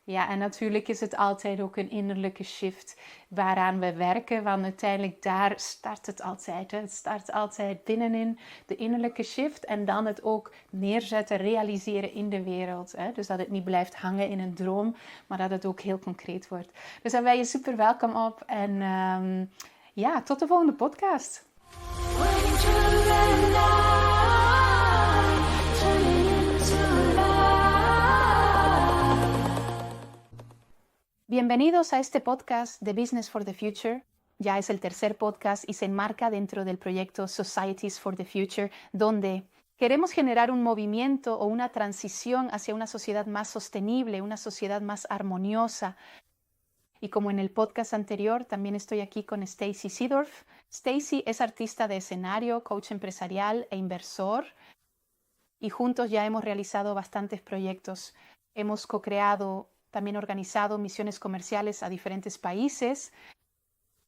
Ja, en natuurlijk is het altijd ook een innerlijke shift waaraan we werken, want uiteindelijk daar start het altijd. Hè. Het start altijd binnenin de innerlijke shift en dan het ook neerzetten, realiseren in de wereld. Hè. Dus dat het niet blijft hangen in een droom, maar dat het ook heel concreet wordt. Dus daar ben je super welkom op en ja, tot de volgende podcast. Bienvenidos a este podcast de Business for the Future. Ya es el tercer podcast y se enmarca dentro del proyecto Societies for the Future, donde queremos generar un movimiento o una transición hacia una sociedad más sostenible, una sociedad más armoniosa. Y como en el podcast anterior, también estoy aquí con Stacey Seedorf. Stacey es artista de escenario, coach empresarial e inversor. Y juntos ya hemos realizado bastantes proyectos. Hemos co-creado, también organizado misiones comerciales a diferentes países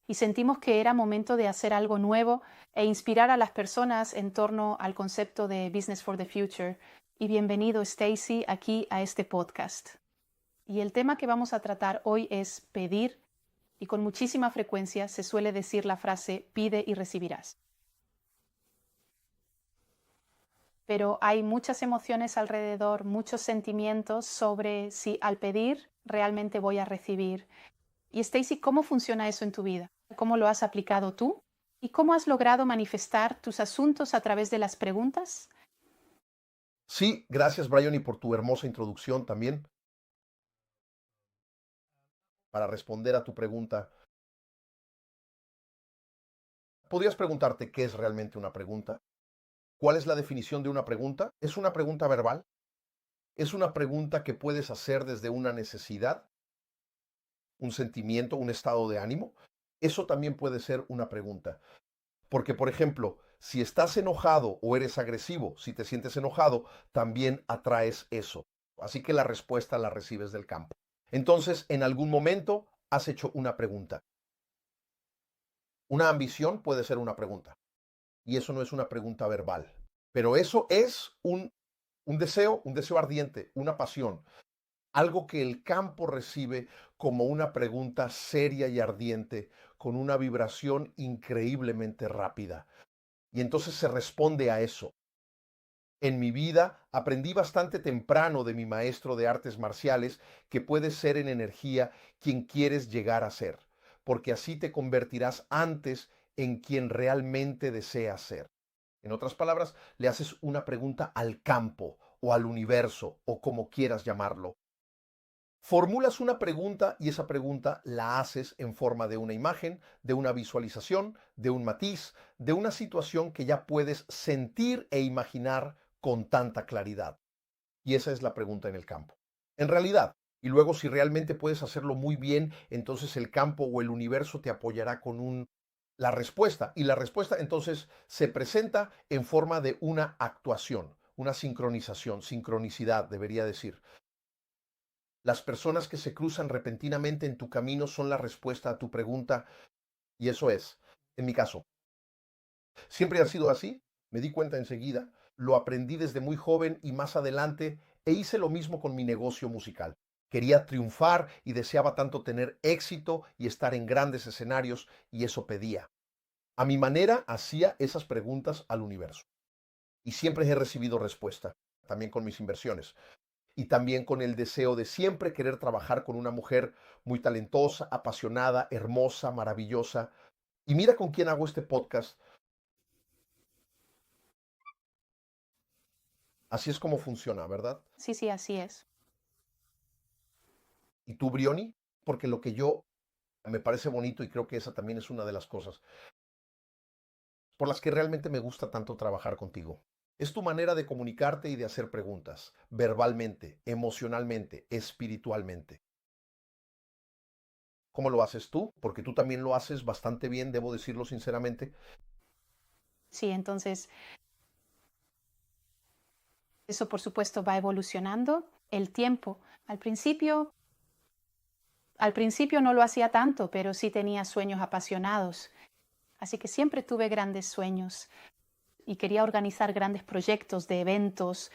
y sentimos que era momento de hacer algo nuevo e inspirar a las personas en torno al concepto de Business for the Future. Y bienvenido, Stacey, aquí a este podcast. Y el tema que vamos a tratar hoy es pedir, y con muchísima frecuencia se suele decir la frase pide y recibirás. Pero hay muchas emociones alrededor, muchos sentimientos sobre si al pedir realmente voy a recibir. Y Stacey, ¿cómo funciona eso en tu vida? ¿Cómo lo has aplicado tú? ¿Y cómo has logrado manifestar tus asuntos a través de las preguntas? Sí, gracias Brian y por tu hermosa introducción también. Para responder a tu pregunta, podrías preguntarte qué es realmente una pregunta. ¿Cuál es la definición de una pregunta? ¿Es una pregunta verbal? ¿Es una pregunta que puedes hacer desde una necesidad, un sentimiento, un estado de ánimo? Eso también puede ser una pregunta. Porque, por ejemplo, si estás enojado o eres agresivo, si te sientes enojado, también atraes eso. Así que la respuesta la recibes del campo. Entonces, en algún momento has hecho una pregunta. Una ambición puede ser una pregunta. Y eso no es una pregunta verbal. Pero eso es un deseo ardiente, una pasión. Algo que el campo recibe como una pregunta seria y ardiente, con una vibración increíblemente rápida. Y entonces se responde a eso. En mi vida aprendí bastante temprano de mi maestro de artes marciales que puedes ser en energía quien quieres llegar a ser, porque así te convertirás antes en quien realmente deseas ser. En otras palabras, le haces una pregunta al campo o al universo o como quieras llamarlo. Formulas una pregunta y esa pregunta la haces en forma de una imagen, de una visualización, de un matiz, de una situación que ya puedes sentir e imaginar con tanta claridad. Y esa es la pregunta en el campo. En realidad, y luego si realmente puedes hacerlo muy bien, entonces el campo o el universo te apoyará con la respuesta. Y la respuesta entonces se presenta en forma de una actuación, una sincronización, sincronicidad debería decir. Las personas que se cruzan repentinamente en tu camino son la respuesta a tu pregunta. Y eso es, en mi caso. Siempre ha sido así, me di cuenta enseguida, lo aprendí desde muy joven y más adelante e hice lo mismo con mi negocio musical. Quería triunfar y deseaba tanto tener éxito y estar en grandes escenarios y eso pedía. A mi manera hacía esas preguntas al universo y siempre he recibido respuesta, también con mis inversiones y también con el deseo de siempre querer trabajar con una mujer muy talentosa, apasionada, hermosa, maravillosa. Y mira con quién hago este podcast. Así es como funciona, ¿verdad? Sí, sí, así es. ¿Y tú, Brioni? Porque lo que yo me parece bonito y creo que esa también es una de las cosas por las que realmente me gusta tanto trabajar contigo. Es tu manera de comunicarte y de hacer preguntas, verbalmente, emocionalmente, espiritualmente. ¿Cómo lo haces tú? Porque tú también lo haces bastante bien, debo decirlo sinceramente. Sí, entonces eso por supuesto va evolucionando el tiempo. Al principio, al principio no lo hacía tanto, pero sí tenía sueños apasionados. Así que siempre tuve grandes sueños y quería organizar grandes proyectos de eventos.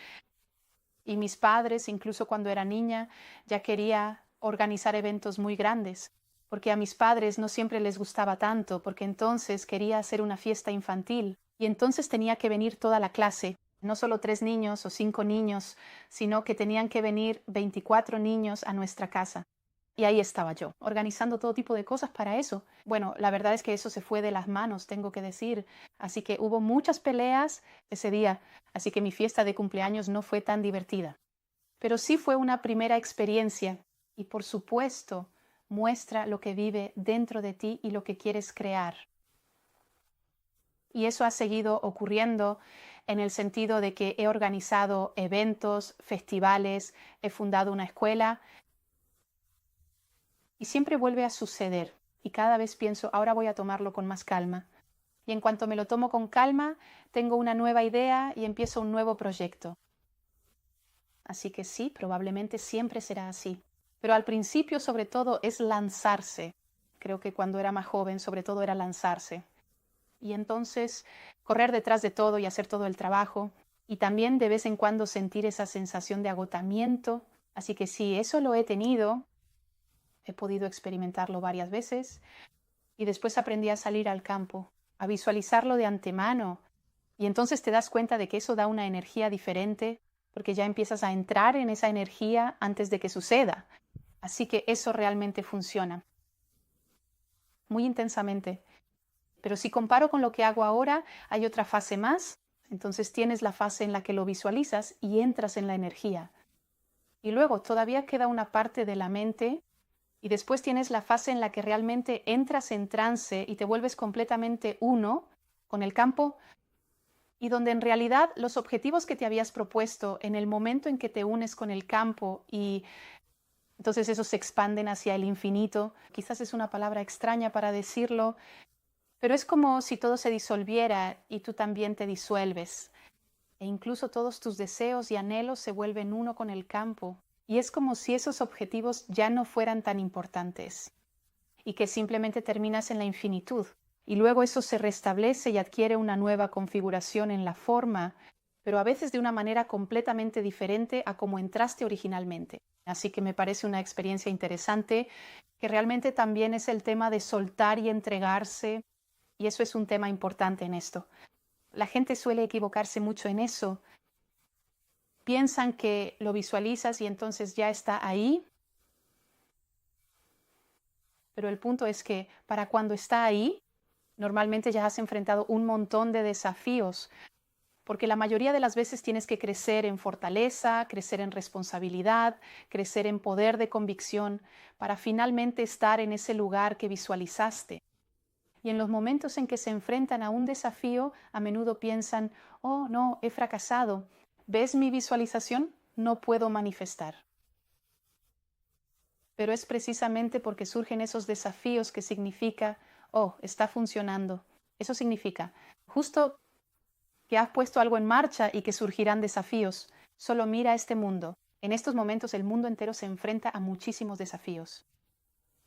Y mis padres, incluso cuando era niña, ya quería organizar eventos muy grandes, porque a mis padres no siempre les gustaba tanto, porque entonces quería hacer una fiesta infantil y entonces tenía que venir toda la clase, no solo 3 niños o 5 niños, sino que tenían que venir 24 niños a nuestra casa. Y ahí estaba yo, organizando todo tipo de cosas para eso. Bueno, la verdad es que eso se fue de las manos, tengo que decir. Así que hubo muchas peleas ese día, así que mi fiesta de cumpleaños no fue tan divertida. Pero sí fue una primera experiencia y por supuesto muestra lo que vive dentro de ti y lo que quieres crear. Y eso ha seguido ocurriendo en el sentido de que he organizado eventos, festivales, he fundado una escuela y siempre vuelve a suceder. Y cada vez pienso, ahora voy a tomarlo con más calma. Y en cuanto me lo tomo con calma, tengo una nueva idea y empiezo un nuevo proyecto. Así que sí, probablemente siempre será así. Pero al principio, sobre todo, es lanzarse. Creo que cuando era más joven, sobre todo era lanzarse. Y entonces correr detrás de todo y hacer todo el trabajo. Y también de vez en cuando sentir esa sensación de agotamiento. Así que sí, eso lo he tenido. He podido experimentarlo varias veces. Y después aprendí a salir al campo, a visualizarlo de antemano. Y entonces te das cuenta de que eso da una energía diferente, porque ya empiezas a entrar en esa energía antes de que suceda. Así que eso realmente funciona muy intensamente. Pero si comparo con lo que hago ahora, hay otra fase más. Entonces tienes la fase en la que lo visualizas y entras en la energía. Y luego todavía queda una parte de la mente y después tienes la fase en la que realmente entras en trance y te vuelves completamente uno con el campo y donde en realidad los objetivos que te habías propuesto en el momento en que te unes con el campo y entonces esos se expanden hacia el infinito, quizás es una palabra extraña para decirlo, pero es como si todo se disolviera y tú también te disuelves. E incluso todos tus deseos y anhelos se vuelven uno con el campo. Y es como si esos objetivos ya no fueran tan importantes y que simplemente terminas en la infinitud. Y luego eso se restablece y adquiere una nueva configuración en la forma, pero a veces de una manera completamente diferente a como entraste originalmente. Así que me parece una experiencia interesante, que realmente también es el tema de soltar y entregarse, y eso es un tema importante en esto. La gente suele equivocarse mucho en eso. Piensan que lo visualizas y entonces ya está ahí, pero el punto es que para cuando está ahí, normalmente ya has enfrentado un montón de desafíos, porque la mayoría de las veces tienes que crecer en fortaleza, crecer en responsabilidad, crecer en poder de convicción, para finalmente estar en ese lugar que visualizaste. Y en los momentos en que se enfrentan a un desafío, a menudo piensan, oh no, he fracasado. ¿Ves mi visualización? No puedo manifestar. Pero es precisamente porque surgen esos desafíos que significa, oh, está funcionando. Eso significa justo que has puesto algo en marcha y que surgirán desafíos. Solo mira este mundo. En estos momentos el mundo entero se enfrenta a muchísimos desafíos.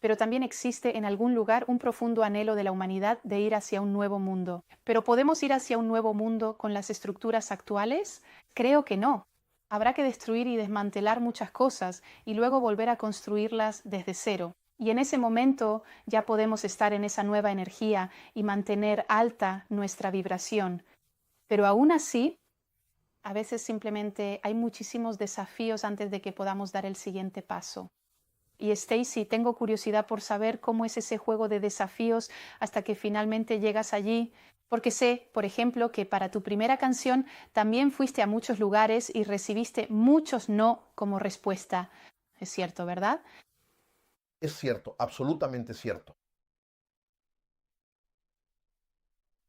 Pero también existe en algún lugar un profundo anhelo de la humanidad de ir hacia un nuevo mundo. ¿Pero podemos ir hacia un nuevo mundo con las estructuras actuales? Creo que no. Habrá que destruir y desmantelar muchas cosas y luego volver a construirlas desde cero. Y en ese momento ya podemos estar en esa nueva energía y mantener alta nuestra vibración. Pero aún así, a veces simplemente hay muchísimos desafíos antes de que podamos dar el siguiente paso. Y Stacy, tengo curiosidad por saber cómo es ese juego de desafíos hasta que finalmente llegas allí, porque sé, por ejemplo, que para tu primera canción también fuiste a muchos lugares y recibiste muchos no como respuesta. Es cierto, ¿verdad? Es cierto, absolutamente cierto.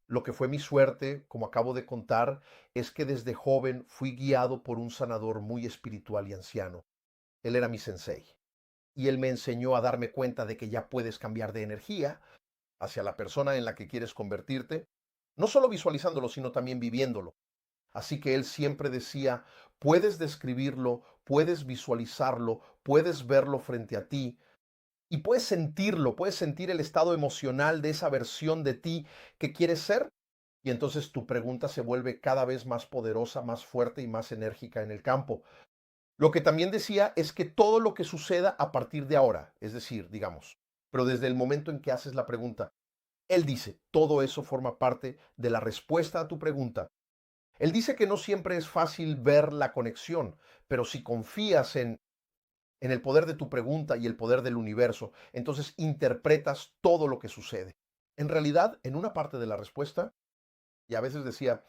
Lo que fue mi suerte, como acabo de contar, es que desde joven fui guiado por un sanador muy espiritual y anciano. Él era mi sensei. Y él me enseñó a darme cuenta de que ya puedes cambiar de energía hacia la persona en la que quieres convertirte, no solo visualizándolo, sino también viviéndolo. Así que él siempre decía, puedes describirlo, puedes visualizarlo, puedes verlo frente a ti y puedes sentirlo, puedes sentir el estado emocional de esa versión de ti que quieres ser. Y entonces tu pregunta se vuelve cada vez más poderosa, más fuerte y más enérgica en el campo. Lo que también decía es que todo lo que suceda a partir de ahora, es decir, digamos, pero desde el momento en que haces la pregunta, él dice, todo eso forma parte de la respuesta a tu pregunta. Él dice que no siempre es fácil ver la conexión, pero si confías en el poder de tu pregunta y el poder del universo, entonces interpretas todo lo que sucede. En realidad, en una parte de la respuesta, y a veces decía,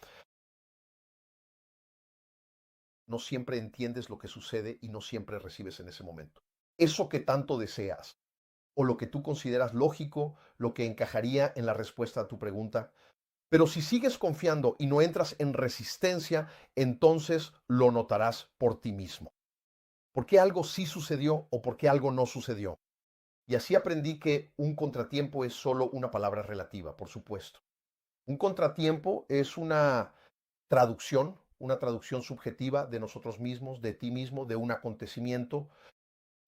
no siempre entiendes lo que sucede y no siempre recibes en ese momento. Eso que tanto deseas, o lo que tú consideras lógico, lo que encajaría en la respuesta a tu pregunta. Pero si sigues confiando y no entras en resistencia, entonces lo notarás por ti mismo. ¿Por qué algo sí sucedió o por qué algo no sucedió? Y así aprendí que un contratiempo es solo una palabra relativa, por supuesto. Un contratiempo es una traducción subjetiva de nosotros mismos, de ti mismo, de un acontecimiento.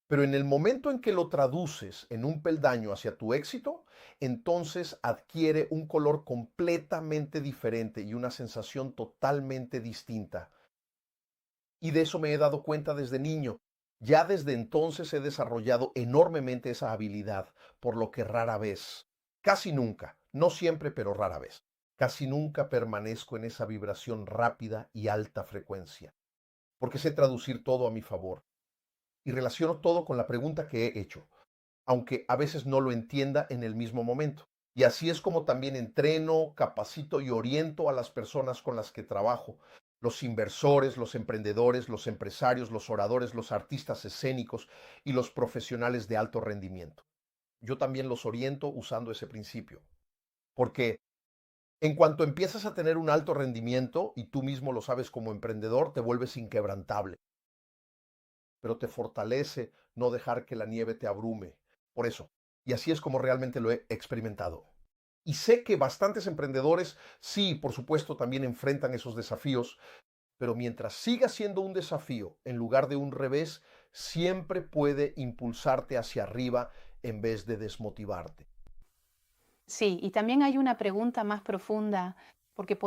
Pero en el momento en que lo traduces en un peldaño hacia tu éxito, entonces adquiere un color completamente diferente y una sensación totalmente distinta. Y de eso me he dado cuenta desde niño. Ya desde entonces he desarrollado enormemente esa habilidad, por lo que rara vez, casi nunca, no siempre, pero rara vez, casi nunca permanezco en esa vibración rápida y alta frecuencia, porque sé traducir todo a mi favor y relaciono todo con la pregunta que he hecho, aunque a veces no lo entienda en el mismo momento. Y así es como también entreno, capacito y oriento a las personas con las que trabajo, los inversores, los emprendedores, los empresarios, los oradores, los artistas escénicos y los profesionales de alto rendimiento. Yo también los oriento usando ese principio, porque en cuanto empiezas a tener un alto rendimiento, y tú mismo lo sabes como emprendedor, te vuelves inquebrantable, pero te fortalece no dejar que la nieve te abrume. Por eso, y así es como realmente lo he experimentado. Y sé que bastantes emprendedores, sí, por supuesto, también enfrentan esos desafíos, pero mientras siga siendo un desafío en lugar de un revés, siempre puede impulsarte hacia arriba en vez de desmotivarte. Sí, y también hay una pregunta más profunda, porque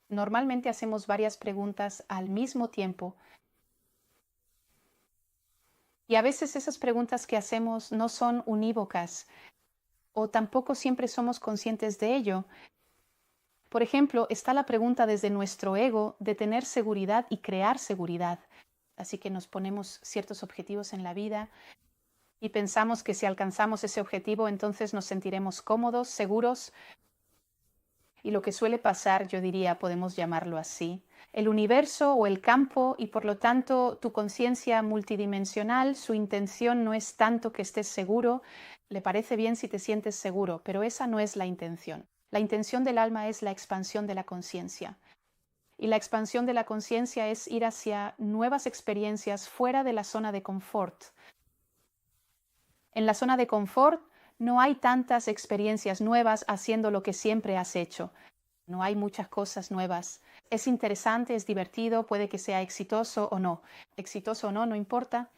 normalmente hacemos varias preguntas al mismo tiempo, y a veces esas preguntas que hacemos no son unívocas o tampoco siempre somos conscientes de ello. Por ejemplo, está la pregunta desde nuestro ego de tener seguridad y crear seguridad. Así que nos ponemos ciertos objetivos en la vida y pensamos que si alcanzamos ese objetivo, entonces nos sentiremos cómodos, seguros. Y lo que suele pasar, yo diría, podemos llamarlo así, el universo o el campo y por lo tanto tu conciencia multidimensional, su intención no es tanto que estés seguro, le parece bien si te sientes seguro, pero esa no es la intención. La intención del alma es la expansión de la conciencia. Y la expansión de la conciencia es ir hacia nuevas experiencias fuera de la zona de confort. En la zona de confort no hay tantas experiencias nuevas haciendo lo que siempre has hecho. No hay muchas cosas nuevas. Es interesante, es divertido, puede que sea exitoso o no. Exitoso o no, no importa,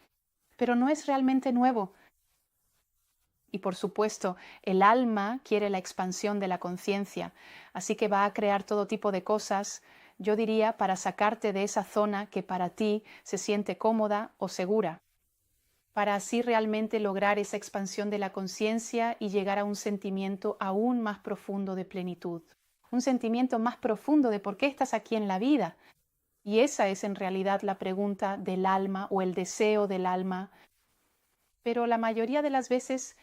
pero no es realmente nuevo. Y por supuesto, el alma quiere la expansión de la conciencia, así que va a crear todo tipo de cosas, yo diría, para sacarte de esa zona que para ti se siente cómoda o segura. para así realmente lograr esa expansión de la conciencia y llegar a un sentimiento aún más profundo de plenitud, un sentimiento más profundo de por qué estás aquí en la vida. Y esa es en realidad la pregunta del alma o el deseo del alma, pero la mayoría de las veces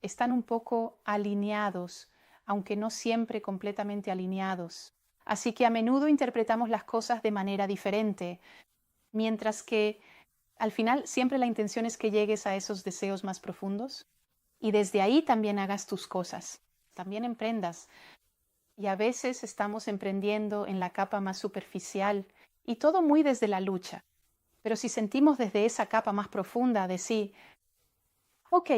están un poco alineados, aunque no siempre completamente alineados. Así que a menudo interpretamos las cosas de manera diferente, mientras que al final siempre la intención es que llegues a esos deseos más profundos y desde ahí también hagas tus cosas, también emprendas. Y a veces estamos emprendiendo en la capa más superficial y todo muy desde la lucha. Pero si sentimos desde esa capa más profunda de sí, ok,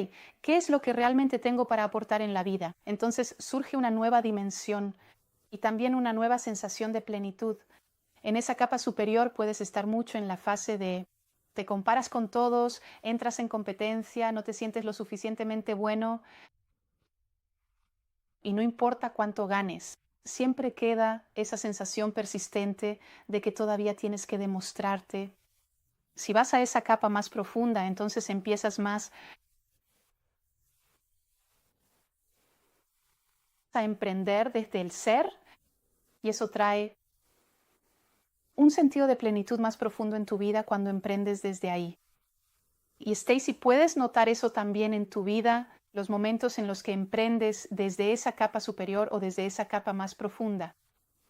¿qué es lo que realmente tengo para aportar en la vida? Entonces surge una nueva dimensión y también una nueva sensación de plenitud. En esa capa superior puedes estar mucho en la fase de te comparas con todos, entras en competencia, no te sientes lo suficientemente bueno y no importa cuánto ganes. Siempre queda esa sensación persistente de que todavía tienes que demostrarte. Si vas a esa capa más profunda, entonces empiezas más a emprender desde el ser y eso trae un sentido de plenitud más profundo en tu vida cuando emprendes desde ahí. Y Stacy, ¿puedes notar eso también en tu vida, los momentos en los que emprendes desde esa capa superior o desde esa capa más profunda?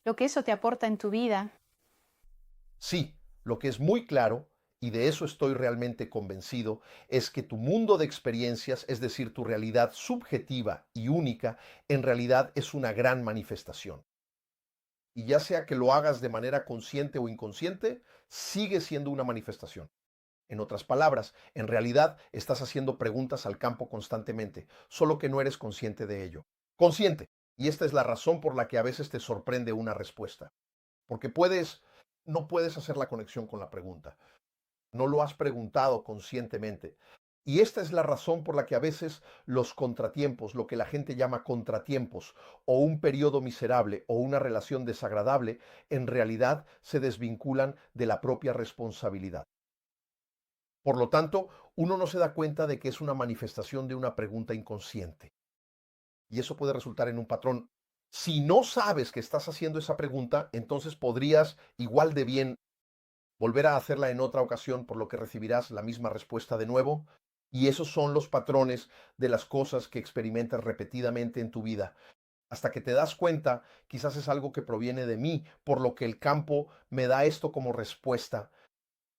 Lo que eso te aporta en tu vida. Sí, lo que es muy claro, y de eso estoy realmente convencido, es que tu mundo de experiencias, es decir, tu realidad subjetiva y única, en realidad es una gran manifestación. Y ya sea que lo hagas de manera consciente o inconsciente, sigue siendo una manifestación. En otras palabras, en realidad estás haciendo preguntas al campo constantemente, solo que no eres consciente de ello. Consciente. Y esta es la razón por la que a veces te sorprende una respuesta. Porque no puedes hacer la conexión con la pregunta. No lo has preguntado conscientemente. Y esta es la razón por la que a veces los contratiempos, lo que la gente llama contratiempos, o un periodo miserable o una relación desagradable, en realidad se desvinculan de la propia responsabilidad. Por lo tanto, uno no se da cuenta de que es una manifestación de una pregunta inconsciente. Y eso puede resultar en un patrón. Si no sabes que estás haciendo esa pregunta, entonces podrías igual de bien volver a hacerla en otra ocasión, por lo que recibirás la misma respuesta de nuevo. Y esos son los patrones de las cosas que experimentas repetidamente en tu vida. Hasta que te das cuenta, quizás es algo que proviene de mí, por lo que el campo me da esto como respuesta.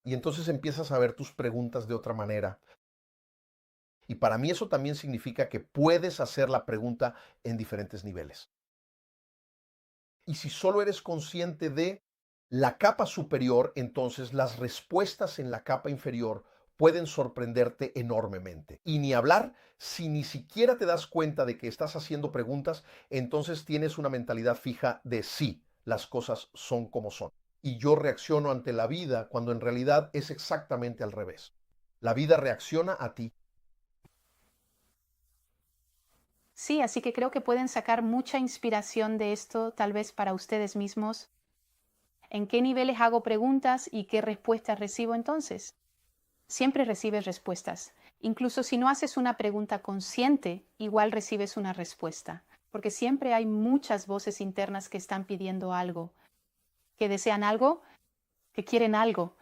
Y entonces empiezas a ver tus preguntas de otra manera. Y para mí eso también significa que puedes hacer la pregunta en diferentes niveles. Y si solo eres consciente de la capa superior, entonces las respuestas en la capa inferior pueden sorprenderte enormemente. Y ni hablar, si ni siquiera te das cuenta de que estás haciendo preguntas, entonces tienes una mentalidad fija de sí, las cosas son como son. Y yo reacciono ante la vida cuando en realidad es exactamente al revés. La vida reacciona a ti. Sí, así que creo que pueden sacar mucha inspiración de esto, tal vez para ustedes mismos. ¿En qué niveles hago preguntas y qué respuestas recibo entonces? Siempre recibes respuestas. Incluso si no haces una pregunta consciente, igual recibes una respuesta. Porque siempre hay muchas voces internas que están pidiendo algo, que desean algo, que quieren algo.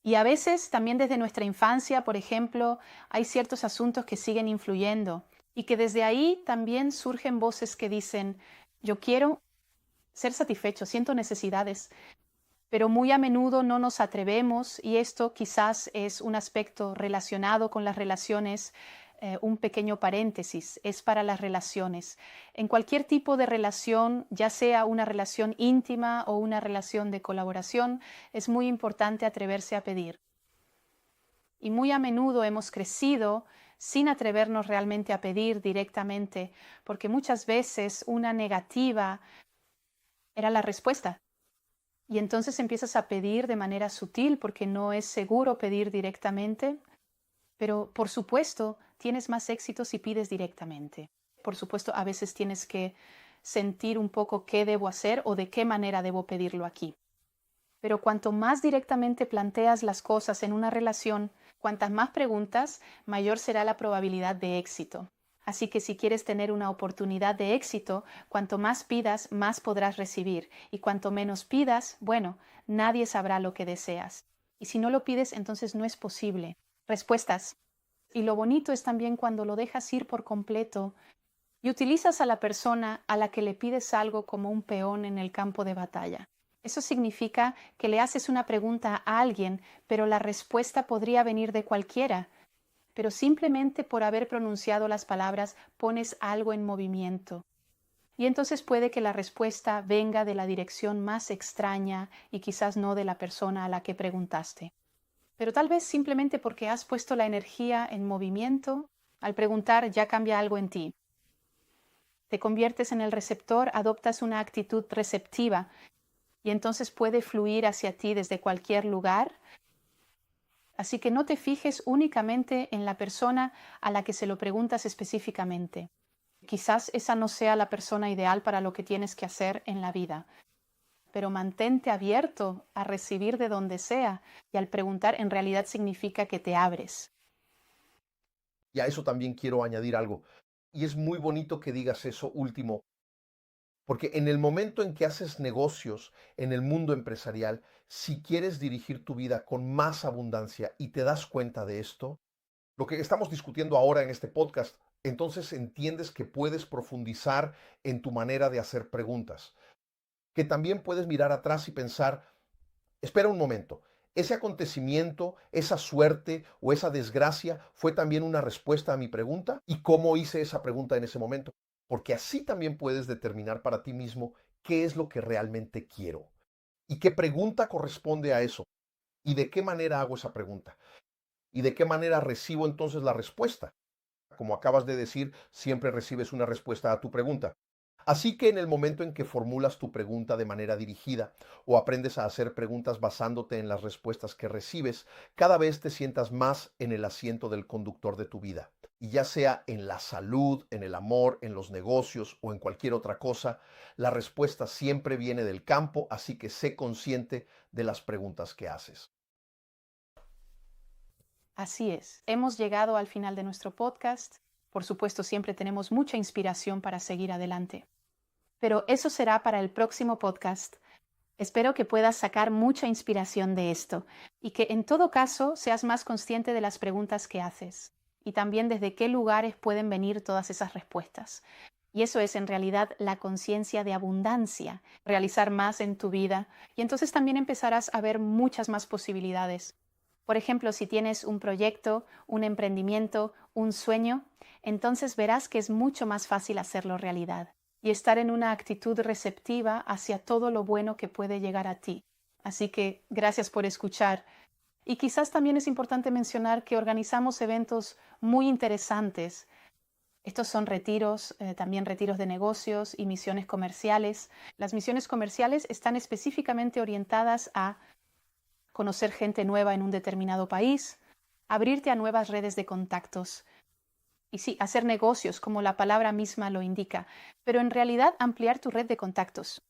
Y a veces también desde nuestra infancia, por ejemplo, hay ciertos asuntos que siguen influyendo y que desde ahí también surgen voces que dicen, yo quiero ser satisfecho, siento necesidades, pero muy a menudo no nos atrevemos y esto quizás es un aspecto relacionado con las relaciones, un pequeño paréntesis, es para las relaciones. En cualquier tipo de relación, ya sea una relación íntima o una relación de colaboración, es muy importante atreverse a pedir. Y muy a menudo hemos crecido sin atrevernos realmente a pedir directamente, porque muchas veces una negativa era la respuesta. Y entonces empiezas a pedir de manera sutil porque no es seguro pedir directamente, pero por supuesto tienes más éxito si pides directamente. Por supuesto, a veces tienes que sentir un poco qué debo hacer o de qué manera debo pedirlo aquí. Pero cuanto más directamente planteas las cosas en una relación, cuantas más preguntas, mayor será la probabilidad de éxito. Así que si quieres tener una oportunidad de éxito, cuanto más pidas, más podrás recibir. Y cuanto menos pidas, bueno, nadie sabrá lo que deseas. Y si no lo pides, entonces no es posible. Respuestas. Y lo bonito es también cuando lo dejas ir por completo y utilizas a la persona a la que le pides algo como un peón en el campo de batalla. Eso significa que le haces una pregunta a alguien, pero la respuesta podría venir de cualquiera. Pero simplemente por haber pronunciado las palabras pones algo en movimiento. Y entonces puede que la respuesta venga de la dirección más extraña y quizás no de la persona a la que preguntaste. Pero tal vez simplemente porque has puesto la energía en movimiento, al preguntar ya cambia algo en ti. Te conviertes en el receptor, adoptas una actitud receptiva y entonces puede fluir hacia ti desde cualquier lugar. Así que no te fijes únicamente en la persona a la que se lo preguntas específicamente. Quizás esa no sea la persona ideal para lo que tienes que hacer en la vida, pero mantente abierto a recibir de donde sea y al preguntar en realidad significa que te abres. Y a eso también quiero añadir algo. Y es muy bonito que digas eso último, porque en el momento en que haces negocios en el mundo empresarial, si quieres dirigir tu vida con más abundancia y te das cuenta de esto, lo que estamos discutiendo ahora en este podcast, entonces entiendes que puedes profundizar en tu manera de hacer preguntas, que también puedes mirar atrás y pensar, espera un momento, ese acontecimiento, esa suerte o esa desgracia fue también una respuesta a mi pregunta y cómo hice esa pregunta en ese momento. Porque así también puedes determinar para ti mismo qué es lo que realmente quiero y qué pregunta corresponde a eso y de qué manera hago esa pregunta y de qué manera recibo entonces la respuesta. Como acabas de decir, siempre recibes una respuesta a tu pregunta. Así que en el momento en que formulas tu pregunta de manera dirigida o aprendes a hacer preguntas basándote en las respuestas que recibes, cada vez te sientas más en el asiento del conductor de tu vida. Y ya sea en la salud, en el amor, en los negocios o en cualquier otra cosa, la respuesta siempre viene del campo, así que sé consciente de las preguntas que haces. Así es. Hemos llegado al final de nuestro podcast. Por supuesto, siempre tenemos mucha inspiración para seguir adelante. Pero eso será para el próximo podcast. Espero que puedas sacar mucha inspiración de esto y que en todo caso seas más consciente de las preguntas que haces y también desde qué lugares pueden venir todas esas respuestas. Y eso es en realidad la conciencia de abundancia, realizar más en tu vida y entonces también empezarás a ver muchas más posibilidades. Por ejemplo, si tienes un proyecto, un emprendimiento, un sueño, entonces verás que es mucho más fácil hacerlo realidad y estar en una actitud receptiva hacia todo lo bueno que puede llegar a ti. Así que gracias por escuchar. Y quizás también es importante mencionar que organizamos eventos muy interesantes. Estos son retiros, también retiros de negocios y misiones comerciales. Las misiones comerciales están específicamente orientadas a conocer gente nueva en un determinado país, abrirte a nuevas redes de contactos. Y sí, hacer negocios, como la palabra misma lo indica, pero en realidad ampliar tu red de contactos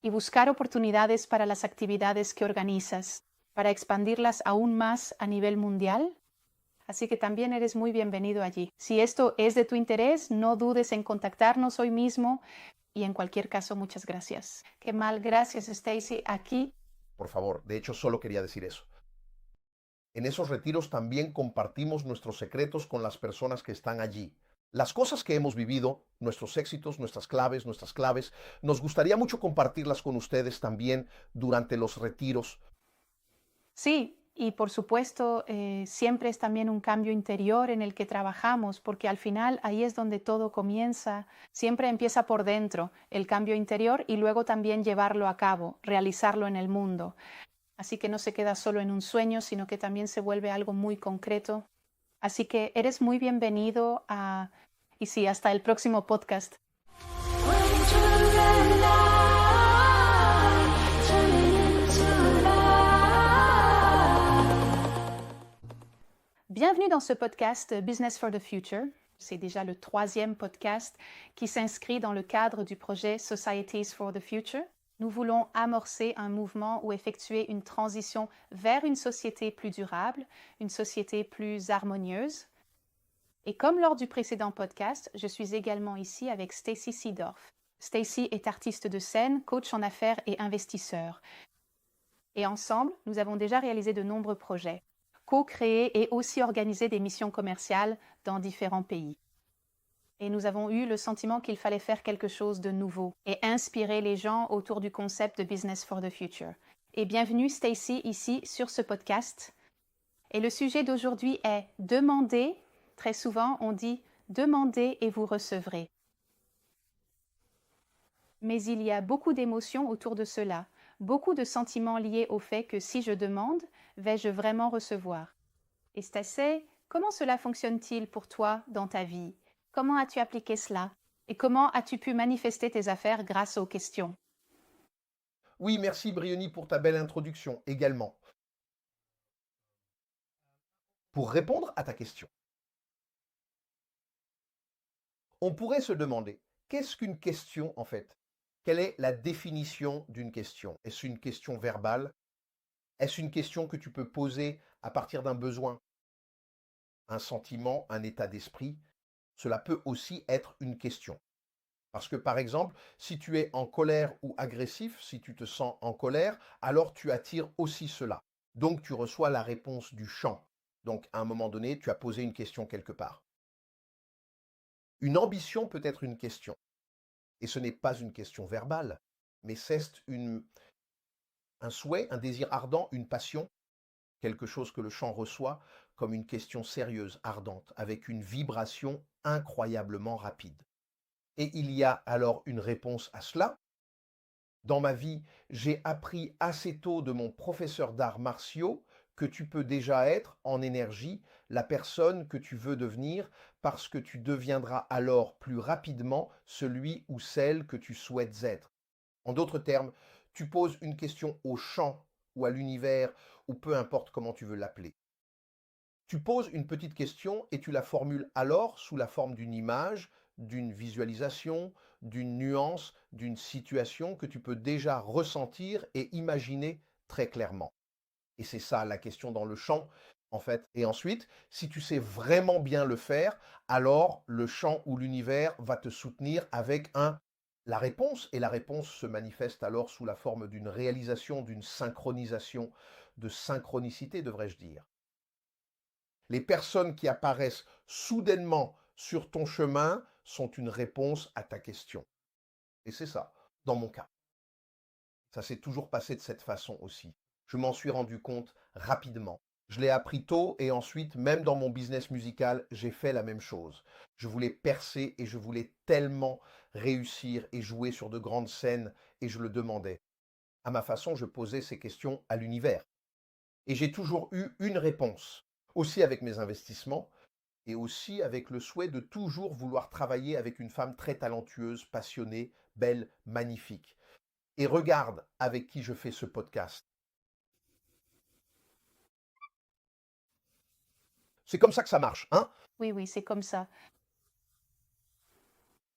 y buscar oportunidades para las actividades que organizas, para expandirlas aún más a nivel mundial. Así que también eres muy bienvenido allí. Si esto es de tu interés, no dudes en contactarnos hoy mismo y en cualquier caso, muchas gracias. Qué mal, gracias Stacy. Aquí. Por favor, de hecho solo quería decir eso. En esos retiros también compartimos nuestros secretos con las personas que están allí. Las cosas que hemos vivido, nuestros éxitos, nuestras claves, nos gustaría mucho compartirlas con ustedes también durante los retiros. Sí, y por supuesto, siempre es también un cambio interior en el que trabajamos, porque al final ahí es donde todo comienza. Siempre empieza por dentro, el cambio interior, y luego también llevarlo a cabo, realizarlo en el mundo. Así que no se queda solo en un sueño, sino que también se vuelve algo muy concreto. Así que eres muy bienvenido a... Y sí, hasta el próximo podcast. Bienvenue dans ce podcast Business for the Future. C'est déjà le 3e podcast qui s'inscrit dans le cadre du projet Societies for the Future. Nous voulons amorcer un mouvement ou effectuer une transition vers une société plus durable, une société plus harmonieuse. Et comme lors du précédent podcast, je suis également ici avec Stacy Seedorf. Stacy est artiste de scène, coach en affaires et investisseur. Et ensemble, nous avons déjà réalisé de nombreux projets, co-créé et aussi organisé des missions commerciales dans différents pays. Et nous avons eu le sentiment qu'il fallait faire quelque chose de nouveau et inspirer les gens autour du concept de Business for the Future. Et bienvenue Stacy ici sur ce podcast. Et le sujet d'aujourd'hui est demander. Très souvent, on dit demandez et vous recevrez. Mais il y a beaucoup d'émotions autour de cela, beaucoup de sentiments liés au fait que si je demande, vais-je vraiment recevoir? Et Stacy, comment cela fonctionne-t-il pour toi dans ta vie? Comment as-tu appliqué cela? Et comment as-tu pu manifester tes affaires grâce aux questions? Oui, merci Briony pour ta belle introduction également. Pour répondre à ta question, on pourrait se demander, qu'est-ce qu'une question en fait? Quelle est la définition d'une question? Est-ce une question verbale? Est-ce une question que tu peux poser à partir d'un besoin, un sentiment, un état d'esprit? Cela peut aussi être une question. Parce que par exemple, si tu es en colère ou agressif, si tu te sens en colère, alors tu attires aussi cela. Donc tu reçois la réponse du chant. Donc à un moment donné, tu as posé une question quelque part. Une ambition peut être une question. Et ce n'est pas une question verbale, mais c'est un souhait, un désir ardent, une passion, quelque chose que le chant reçoit comme une question sérieuse, ardente, avec une vibration incroyablement rapide. Et il y a alors une réponse à cela. Dans ma vie, j'ai appris assez tôt de mon professeur d'arts martiaux que tu peux déjà être en énergie la personne que tu veux devenir parce que tu deviendras alors plus rapidement celui ou celle que tu souhaites être. En d'autres termes, tu poses une question au champ ou à l'univers ou peu importe comment tu veux l'appeler. Tu poses une petite question et tu la formules alors sous la forme d'une image, d'une visualisation, d'une nuance, d'une situation que tu peux déjà ressentir et imaginer très clairement. Et c'est ça la question dans le chant, en fait. Et ensuite, si tu sais vraiment bien le faire, alors le chant ou l'univers va te soutenir avec la réponse. Et la réponse se manifeste alors sous la forme d'une réalisation, d'une synchronisation, de synchronicité, devrais-je dire. Les personnes qui apparaissent soudainement sur ton chemin sont une réponse à ta question. Et c'est ça, dans mon cas. Ça s'est toujours passé de cette façon aussi. Je m'en suis rendu compte rapidement. Je l'ai appris tôt et ensuite, même dans mon business musical, j'ai fait la même chose. Je voulais percer et je voulais tellement réussir et jouer sur de grandes scènes et je le demandais. À ma façon, je posais ces questions à l'univers. Et j'ai toujours eu une réponse. Aussi avec mes investissements, et aussi avec le souhait de toujours vouloir travailler avec une femme très talentueuse, passionnée, belle, magnifique. Et regarde avec qui je fais ce podcast. C'est comme ça que ça marche, hein? Oui, c'est comme ça.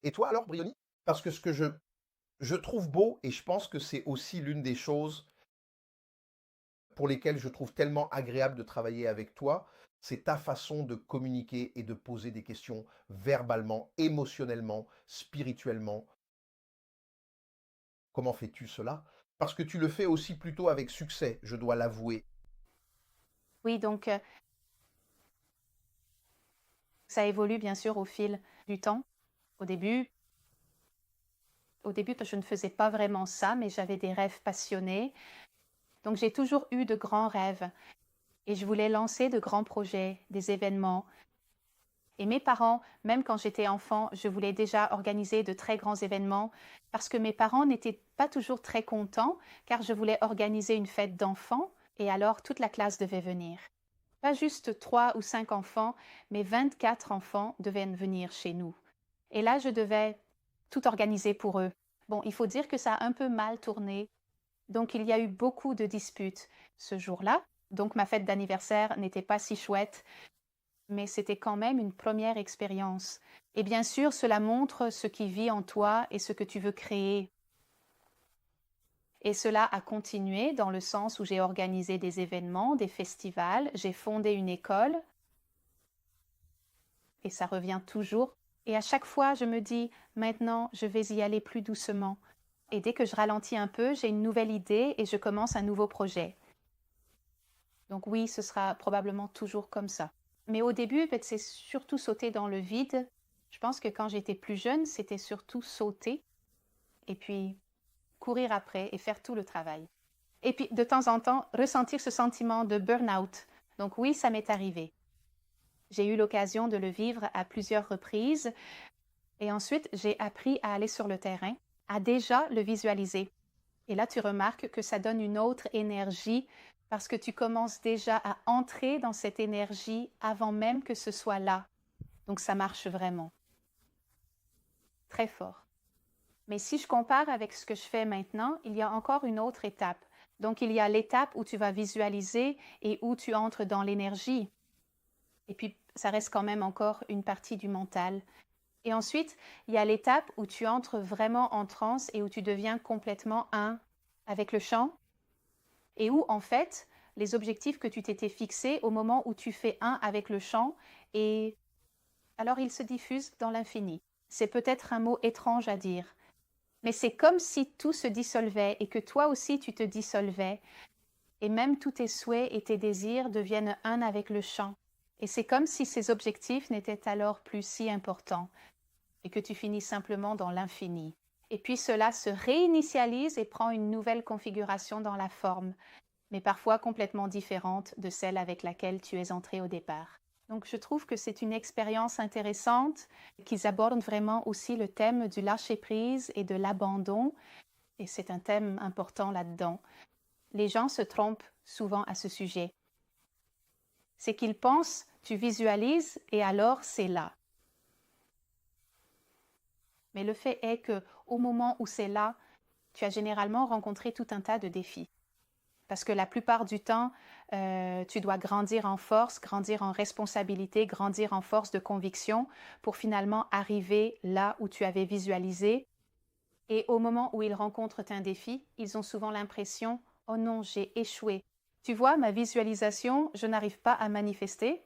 Et toi alors, Briony? Parce que ce que je trouve beau, et je pense que c'est aussi l'une des choses pour lesquelles je trouve tellement agréable de travailler avec toi, c'est ta façon de communiquer et de poser des questions verbalement, émotionnellement, spirituellement. Comment fais-tu cela? Parce que tu le fais aussi plutôt avec succès, je dois l'avouer. Oui, donc ça évolue bien sûr au fil du temps. Au début, je ne faisais pas vraiment ça, mais j'avais des rêves passionnés. Donc j'ai toujours eu de grands rêves et je voulais lancer de grands projets, des événements. Et mes parents, même quand j'étais enfant, je voulais déjà organiser de très grands événements parce que mes parents n'étaient pas toujours très contents car je voulais organiser une fête d'enfants et alors toute la classe devait venir. Pas juste 3 ou 5 enfants, mais 24 enfants devaient venir chez nous. Et là, je devais tout organiser pour eux. Bon, il faut dire que ça a un peu mal tourné. Donc, il y a eu beaucoup de disputes ce jour-là. Donc, ma fête d'anniversaire n'était pas si chouette, mais c'était quand même une première expérience. Et bien sûr, cela montre ce qui vit en toi et ce que tu veux créer. Et cela a continué dans le sens où j'ai organisé des événements, des festivals, j'ai fondé une école, et ça revient toujours. Et à chaque fois, je me dis, maintenant, je vais y aller plus doucement. Et dès que je ralentis un peu, j'ai une nouvelle idée et je commence un nouveau projet. Donc oui, ce sera probablement toujours comme ça. Mais au début, en fait, c'est surtout sauter dans le vide. Je pense que quand j'étais plus jeune, c'était surtout sauter et puis courir après et faire tout le travail. Et puis de temps en temps, ressentir ce sentiment de burn-out. Donc oui, ça m'est arrivé. J'ai eu l'occasion de le vivre à plusieurs reprises et ensuite j'ai appris à aller sur le terrain, à déjà le visualiser. Et là, tu remarques que ça donne une autre énergie parce que tu commences déjà à entrer dans cette énergie avant même que ce soit là. Donc ça marche vraiment. Très fort. Mais si je compare avec ce que je fais maintenant, il y a encore une autre étape. Donc il y a l'étape où tu vas visualiser et où tu entres dans l'énergie. Et puis ça reste quand même encore une partie du mental. Et ensuite, il y a l'étape où tu entres vraiment en transe et où tu deviens complètement un avec le chant et où en fait les objectifs que tu t'étais fixés au moment où tu fais un avec le chant et alors ils se diffusent dans l'infini. C'est peut-être un mot étrange à dire, mais c'est comme si tout se dissolvait et que toi aussi tu te dissolvais et même tous tes souhaits et tes désirs deviennent un avec le chant. Et c'est comme si ces objectifs n'étaient alors plus si importants et que tu finis simplement dans l'infini. Et puis cela se réinitialise et prend une nouvelle configuration dans la forme, mais parfois complètement différente de celle avec laquelle tu es entré au départ. Donc je trouve que c'est une expérience intéressante, qu'ils abordent vraiment aussi le thème du lâcher-prise et de l'abandon, et c'est un thème important là-dedans. Les gens se trompent souvent à ce sujet. C'est qu'ils pensent, tu visualises et alors c'est là. Mais le fait est que au moment où c'est là, tu as généralement rencontré tout un tas de défis. Parce que la plupart du temps, tu dois grandir en force, grandir en responsabilité, grandir en force de conviction pour finalement arriver là où tu avais visualisé. Et au moment où ils rencontrent un défi, ils ont souvent l'impression, oh non, j'ai échoué. Tu vois, ma visualisation, je n'arrive pas à manifester.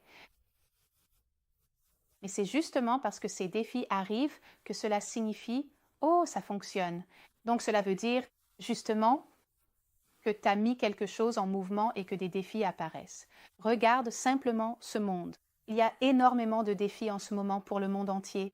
Mais c'est justement parce que ces défis arrivent que cela signifie, oh, ça fonctionne. Donc cela veut dire, justement, que tu as mis quelque chose en mouvement et que des défis apparaissent. Regarde simplement ce monde. Il y a énormément de défis en ce moment pour le monde entier.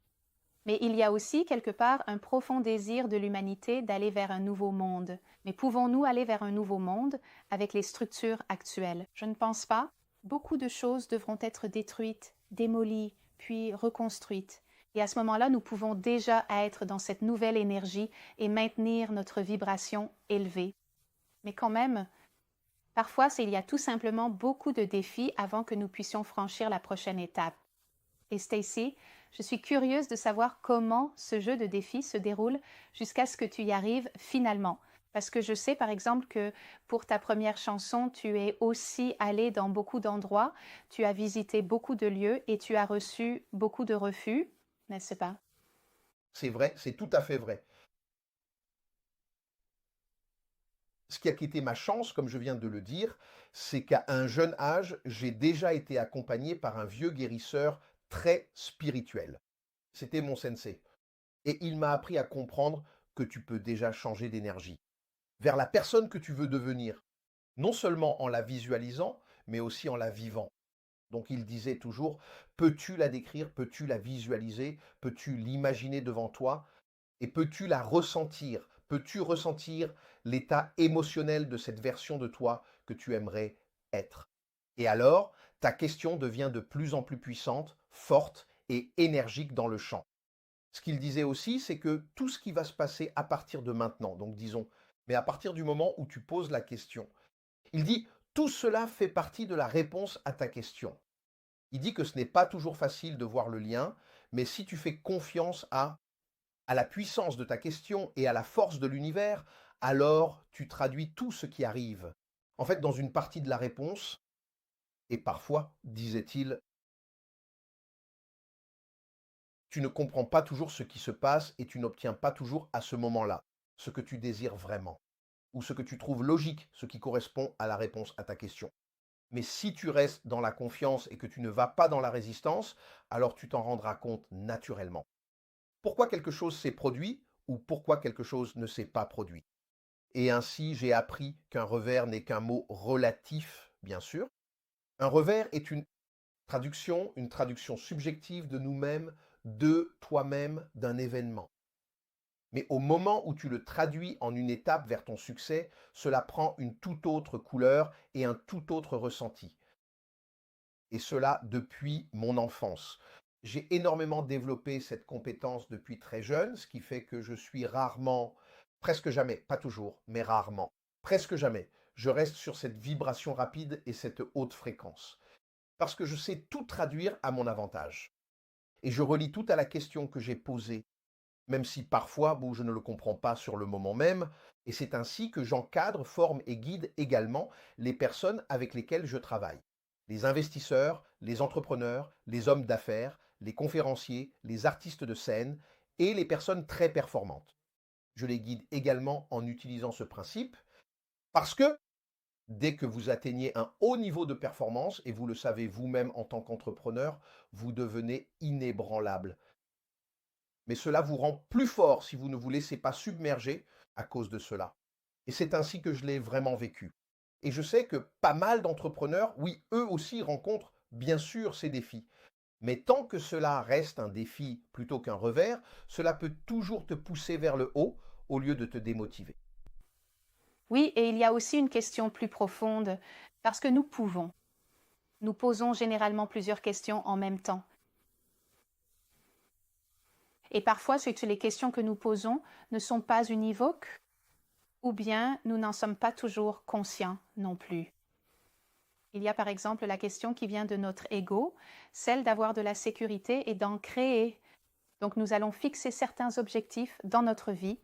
Mais il y a aussi quelque part un profond désir de l'humanité d'aller vers un nouveau monde. Mais pouvons-nous aller vers un nouveau monde avec les structures actuelles? Je ne pense pas. Beaucoup de choses devront être détruites, démolies, puis reconstruites. Et à ce moment-là, nous pouvons déjà être dans cette nouvelle énergie et maintenir notre vibration élevée. Mais quand même, parfois, il y a tout simplement beaucoup de défis avant que nous puissions franchir la prochaine étape. Et Stacy, je suis curieuse de savoir comment ce jeu de défis se déroule jusqu'à ce que tu y arrives finalement. Parce que je sais par exemple que pour ta première chanson, tu es aussi allé dans beaucoup d'endroits, tu as visité beaucoup de lieux et tu as reçu beaucoup de refus, n'est-ce pas? C'est vrai, c'est tout à fait vrai. Ce qui a été ma chance, comme je viens de le dire, c'est qu'à un jeune âge, j'ai déjà été accompagné par un vieux guérisseur très spirituel. C'était mon sensei. Et il m'a appris à comprendre que tu peux déjà changer d'énergie vers la personne que tu veux devenir, non seulement en la visualisant, mais aussi en la vivant. Donc il disait toujours, peux-tu la décrire, peux-tu la visualiser, peux-tu l'imaginer devant toi et peux-tu la ressentir? Peux-tu ressentir l'état émotionnel de cette version de toi que tu aimerais être? Et alors, ta question devient de plus en plus puissante, forte et énergique dans le champ. Ce qu'il disait aussi, c'est que tout ce qui va se passer à partir de maintenant, donc disons, mais à partir du moment où tu poses la question, il dit, tout cela fait partie de la réponse à ta question. Il dit que ce n'est pas toujours facile de voir le lien, mais si tu fais confiance à la puissance de ta question et à la force de l'univers, alors tu traduis tout ce qui arrive. En fait, dans une partie de la réponse, et parfois, disait-il, tu ne comprends pas toujours ce qui se passe et tu n'obtiens pas toujours à ce moment-là ce que tu désires vraiment. ou ce que tu trouves logique, ce qui correspond à la réponse à ta question. Mais si tu restes dans la confiance et que tu ne vas pas dans la résistance, alors tu t'en rendras compte naturellement. Pourquoi quelque chose s'est produit ou pourquoi quelque chose ne s'est pas produit. Et ainsi, j'ai appris qu'un revers n'est qu'un mot relatif, bien sûr. Un revers est une traduction subjective de nous-mêmes, de toi-même, d'un événement. Mais au moment où tu le traduis en une étape vers ton succès, cela prend une toute autre couleur et un tout autre ressenti. Et cela depuis mon enfance. J'ai énormément développé cette compétence depuis très jeune, ce qui fait que je suis rarement, presque jamais, pas toujours, mais rarement, presque jamais, je reste sur cette vibration rapide et cette haute fréquence. Parce que je sais tout traduire à mon avantage. Et je relie tout à la question que j'ai posée, même si parfois je ne le comprends pas sur le moment même, et c'est ainsi que j'encadre, forme et guide également les personnes avec lesquelles je travaille. Les investisseurs, les entrepreneurs, les hommes d'affaires, les conférenciers, les artistes de scène et les personnes très performantes. Je les guide également en utilisant ce principe parce que dès que vous atteignez un haut niveau de performance, et vous le savez vous-même en tant qu'entrepreneur, vous devenez inébranlable. Mais cela vous rend plus fort si vous ne vous laissez pas submerger à cause de cela. Et c'est ainsi que je l'ai vraiment vécu. Et je sais que pas mal d'entrepreneurs, oui, eux aussi rencontrent bien sûr ces défis. Mais tant que cela reste un défi plutôt qu'un revers, cela peut toujours te pousser vers le haut au lieu de te démotiver. Oui, et il y a aussi une question plus profonde, parce que nous pouvons. Nous posons généralement plusieurs questions en même temps. Et parfois, les questions que nous posons ne sont pas univoques, ou bien nous n'en sommes pas toujours conscients non plus. Il y a par exemple la question qui vient de notre ego, celle d'avoir de la sécurité et d'en créer. Donc nous allons fixer certains objectifs dans notre vie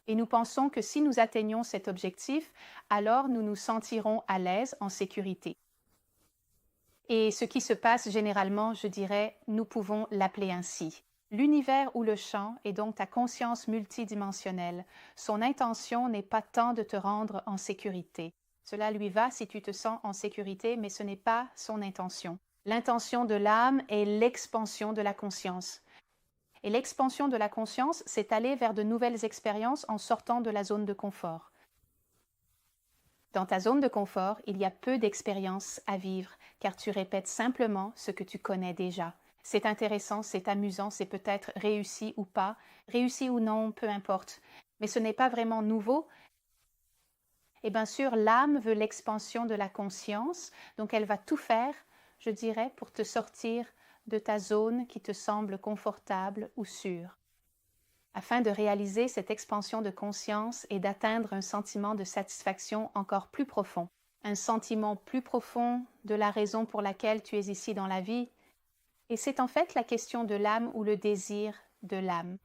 et nous pensons que si nous atteignons cet objectif, alors nous nous sentirons à l'aise, en sécurité. Et ce qui se passe généralement, je dirais, nous pouvons l'appeler ainsi. L'univers ou le champ est donc ta conscience multidimensionnelle. Son intention n'est pas tant de te rendre en sécurité. Cela lui va si tu te sens en sécurité, mais ce n'est pas son intention. L'intention de l'âme est l'expansion de la conscience. Et l'expansion de la conscience, c'est aller vers de nouvelles expériences en sortant de la zone de confort. Dans ta zone de confort, il y a peu d'expériences à vivre, car tu répètes simplement ce que tu connais déjà. C'est intéressant, c'est amusant, c'est peut-être réussi ou pas, réussi ou non, peu importe. Mais ce n'est pas vraiment nouveau. Et bien sûr, l'âme veut l'expansion de la conscience, donc elle va tout faire, je dirais, pour te sortir de ta zone qui te semble confortable ou sûre. Afin de réaliser cette expansion de conscience et d'atteindre un sentiment de satisfaction encore plus profond. Un sentiment plus profond de la raison pour laquelle tu es ici dans la vie. Et c'est en fait la question de l'âme ou le désir de l'âme.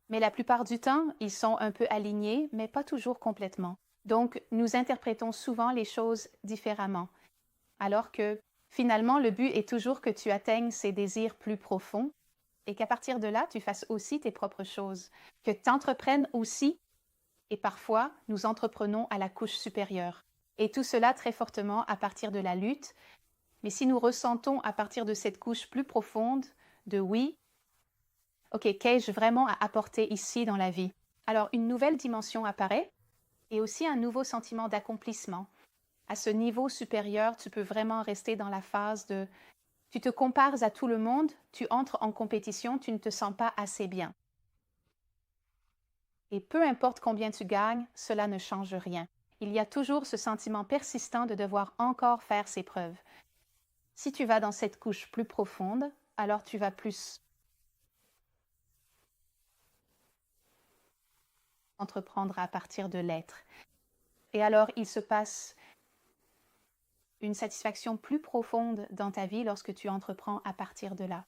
Mais la plupart du temps, ils sont un peu alignés, mais pas toujours complètement. Donc, nous interprétons souvent les choses différemment. Alors que, finalement, le but est toujours que tu atteignes ces désirs plus profonds et qu'à partir de là, tu fasses aussi tes propres choses, que tu entreprennes aussi, et parfois, nous entreprenons à la couche supérieure. Et tout cela très fortement à partir de la lutte, mais si nous ressentons à partir de cette couche plus profonde de oui, ok, qu'ai-je vraiment à apporter ici dans la vie? Alors, une nouvelle dimension apparaît et aussi un nouveau sentiment d'accomplissement. À ce niveau supérieur, tu peux vraiment rester dans la phase de tu te compares à tout le monde, tu entres en compétition, tu ne te sens pas assez bien. Et peu importe combien tu gagnes, cela ne change rien. Il y a toujours ce sentiment persistant de devoir encore faire ses preuves. Si tu vas dans cette couche plus profonde, alors tu vas plus entreprendre à partir de l'être. Et alors, il se passe une satisfaction plus profonde dans ta vie lorsque tu entreprends à partir de là.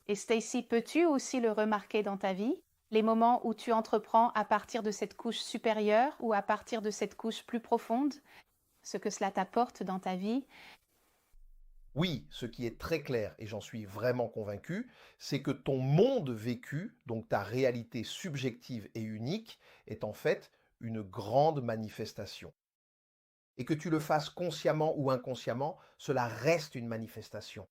Et Stacy, peux-tu aussi le remarquer dans ta vie? Les moments où tu entreprends à partir de cette couche supérieure ou à partir de cette couche plus profonde, ce que cela t'apporte dans ta vie? Oui, ce qui est très clair, et j'en suis vraiment convaincu, c'est que ton monde vécu, donc ta réalité subjective et unique, est en fait une grande manifestation. Et que tu le fasses consciemment ou inconsciemment, cela reste une manifestation.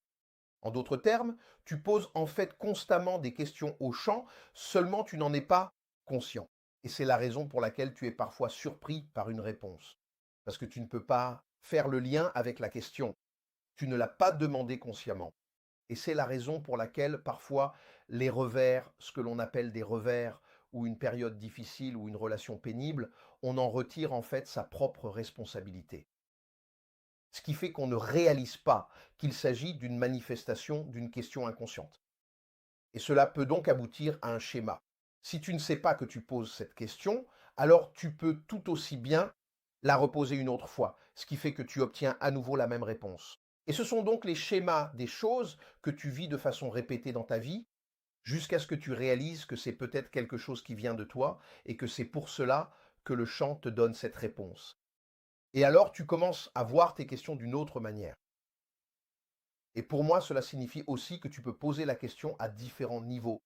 En d'autres termes, tu poses en fait constamment des questions au champ, seulement tu n'en es pas conscient. Et c'est la raison pour laquelle tu es parfois surpris par une réponse. Parce que tu ne peux pas faire le lien avec la question. Tu ne l'as pas demandé consciemment. Et c'est la raison pour laquelle parfois les revers, ce que l'on appelle des revers, ou une période difficile ou une relation pénible, on en retire en fait sa propre responsabilité. Ce qui fait qu'on ne réalise pas qu'il s'agit d'une manifestation d'une question inconsciente. Et cela peut donc aboutir à un schéma. Si tu ne sais pas que tu poses cette question, alors tu peux tout aussi bien la reposer une autre fois, ce qui fait que tu obtiens à nouveau la même réponse. Et ce sont donc les schémas des choses que tu vis de façon répétée dans ta vie, jusqu'à ce que tu réalises que c'est peut-être quelque chose qui vient de toi et que c'est pour cela que le chant te donne cette réponse. Et alors tu commences à voir tes questions d'une autre manière. Et pour moi, cela signifie aussi que tu peux poser la question à différents niveaux.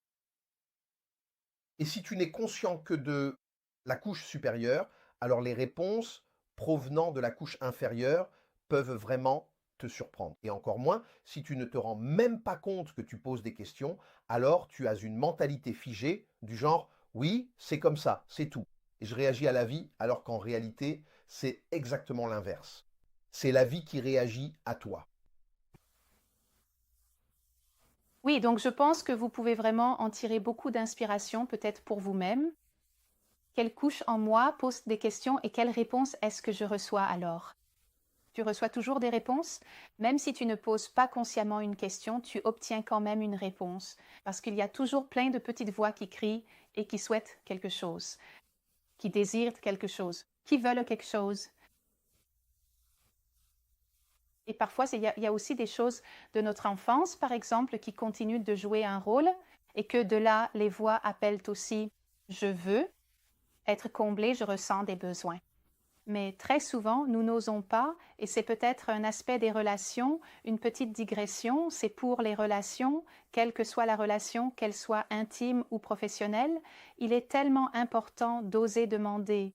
Et si tu n'es conscient que de la couche supérieure, alors les réponses provenant de la couche inférieure peuvent vraiment te surprendre. Et encore moins, si tu ne te rends même pas compte que tu poses des questions, alors tu as une mentalité figée du genre oui, c'est comme ça, c'est tout. Et je réagis à la vie alors qu'en réalité, c'est exactement l'inverse. C'est la vie qui réagit à toi. Oui, donc je pense que vous pouvez vraiment en tirer beaucoup d'inspiration, peut-être pour vous-même. Quelle couche en moi pose des questions et quelle réponse est-ce que je reçois alors? Tu reçois toujours des réponses? Même si tu ne poses pas consciemment une question, tu obtiens quand même une réponse. Parce qu'il y a toujours plein de petites voix qui crient et qui souhaitent quelque chose, qui désirent quelque chose, qui veulent quelque chose. Et parfois, il y a aussi des choses de notre enfance, par exemple, qui continuent de jouer un rôle et que de là, les voix appellent aussi je veux être comblé, je ressens des besoins. Mais très souvent, nous n'osons pas, et c'est peut-être un aspect des relations, une petite digression, c'est pour les relations, quelle que soit la relation, qu'elle soit intime ou professionnelle, il est tellement important d'oser demander.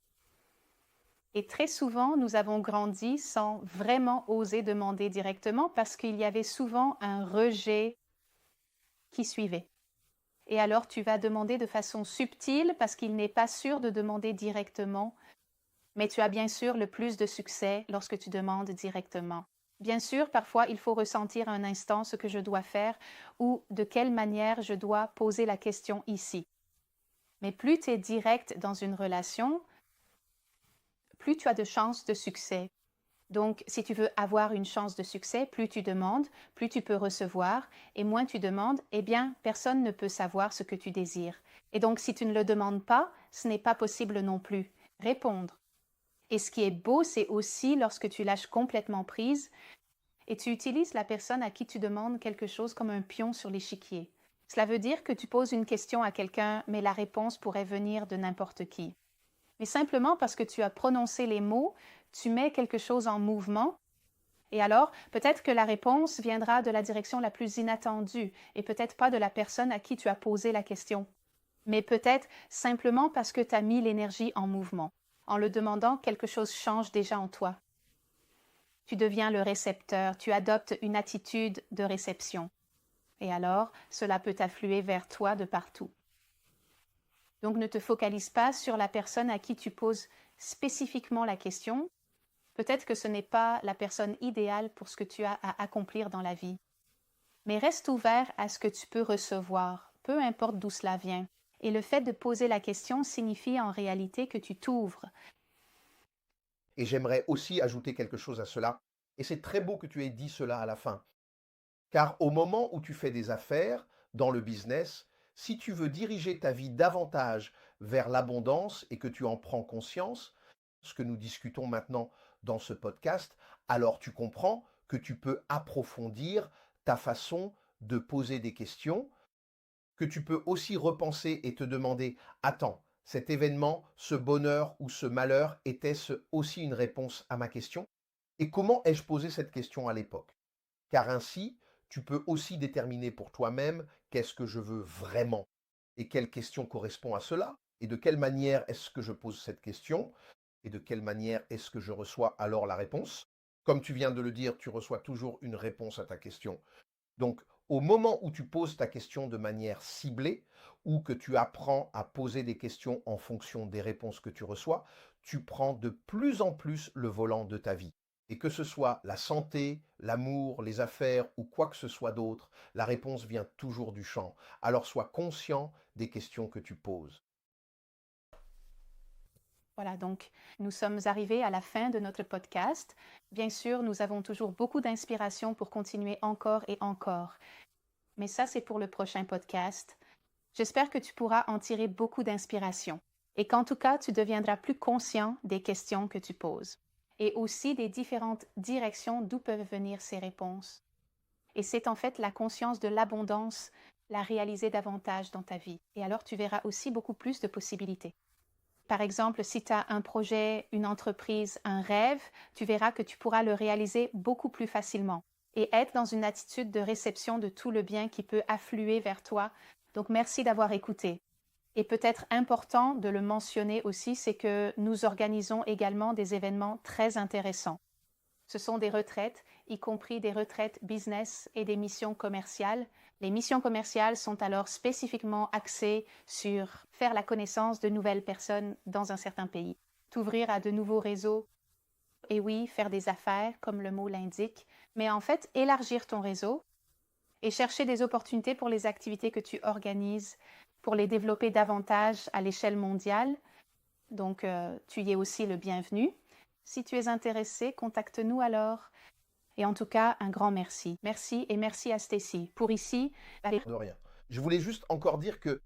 Et très souvent, nous avons grandi sans vraiment oser demander directement parce qu'il y avait souvent un rejet qui suivait. Et alors tu vas demander de façon subtile parce qu'il n'est pas sûr de demander directement, mais tu as bien sûr le plus de succès lorsque tu demandes directement. Bien sûr, parfois, il faut ressentir un instant ce que je dois faire ou de quelle manière je dois poser la question ici. Mais plus tu es direct dans une relation, plus tu as de chances de succès. Donc, si tu veux avoir une chance de succès, plus tu demandes, plus tu peux recevoir, et moins tu demandes, eh bien, personne ne peut savoir ce que tu désires. Et donc, si tu ne le demandes pas, ce n'est pas possible non plus. Répondre. Et ce qui est beau, c'est aussi lorsque tu lâches complètement prise et tu utilises la personne à qui tu demandes quelque chose comme un pion sur l'échiquier. Cela veut dire que tu poses une question à quelqu'un, mais la réponse pourrait venir de n'importe qui. Mais simplement parce que tu as prononcé les mots, tu mets quelque chose en mouvement. Et alors, peut-être que la réponse viendra de la direction la plus inattendue et peut-être pas de la personne à qui tu as posé la question, mais peut-être simplement parce que tu as mis l'énergie en mouvement. En le demandant, quelque chose change déjà en toi. Tu deviens le récepteur, tu adoptes une attitude de réception. Et alors, cela peut affluer vers toi de partout. Donc ne te focalise pas sur la personne à qui tu poses spécifiquement la question. Peut-être que ce n'est pas la personne idéale pour ce que tu as à accomplir dans la vie. Mais reste ouvert à ce que tu peux recevoir, peu importe d'où cela vient. Et le fait de poser la question signifie en réalité que tu t'ouvres. Et j'aimerais aussi ajouter quelque chose à cela. Et c'est très beau que tu aies dit cela à la fin. Car au moment où tu fais des affaires, dans le business, si tu veux diriger ta vie davantage vers l'abondance et que tu en prends conscience, ce que nous discutons maintenant dans ce podcast, alors tu comprends que tu peux approfondir ta façon de poser des questions, que tu peux aussi repenser et te demander, attends, cet événement, ce bonheur ou ce malheur, était-ce aussi une réponse à ma question? Et comment ai-je posé cette question à l'époque? Car ainsi, tu peux aussi déterminer pour toi-même qu'est-ce que je veux vraiment et quelle question correspond à cela. et de quelle manière est-ce que je pose cette question et de quelle manière est-ce que je reçois alors la réponse. Comme tu viens de le dire, tu reçois toujours une réponse à ta question. Donc, au moment où tu poses ta question de manière ciblée ou que tu apprends à poser des questions en fonction des réponses que tu reçois, tu prends de plus en plus le volant de ta vie. Et que ce soit la santé, l'amour, les affaires ou quoi que ce soit d'autre, la réponse vient toujours du champ. Alors sois conscient des questions que tu poses. Voilà, donc nous sommes arrivés à la fin de notre podcast. Bien sûr, nous avons toujours beaucoup d'inspiration pour continuer encore et encore. Mais ça, c'est pour le prochain podcast. J'espère que tu pourras en tirer beaucoup d'inspiration et qu'en tout cas, tu deviendras plus conscient des questions que tu poses et aussi des différentes directions d'où peuvent venir ces réponses. Et c'est en fait la conscience de l'abondance, la réaliser davantage dans ta vie. Et alors, tu verras aussi beaucoup plus de possibilités. Par exemple, si tu as un projet, une entreprise, un rêve, tu verras que tu pourras le réaliser beaucoup plus facilement et être dans une attitude de réception de tout le bien qui peut affluer vers toi. Donc, merci d'avoir écouté. Et peut-être important de le mentionner aussi, c'est que nous organisons également des événements très intéressants. Ce sont des retraites, y compris des retraites business et des missions commerciales. Les missions commerciales sont alors spécifiquement axées sur faire la connaissance de nouvelles personnes dans un certain pays, t'ouvrir à de nouveaux réseaux, et oui, faire des affaires, comme le mot l'indique, mais en fait, élargir ton réseau et chercher des opportunités pour les activités que tu organises, pour les développer davantage à l'échelle mondiale. Donc, tu y es aussi le bienvenu. Si tu es intéressé, contacte-nous alors. Et en tout cas, un grand merci. Merci et merci à Stacy pour ici. De rien. Je voulais juste encore dire que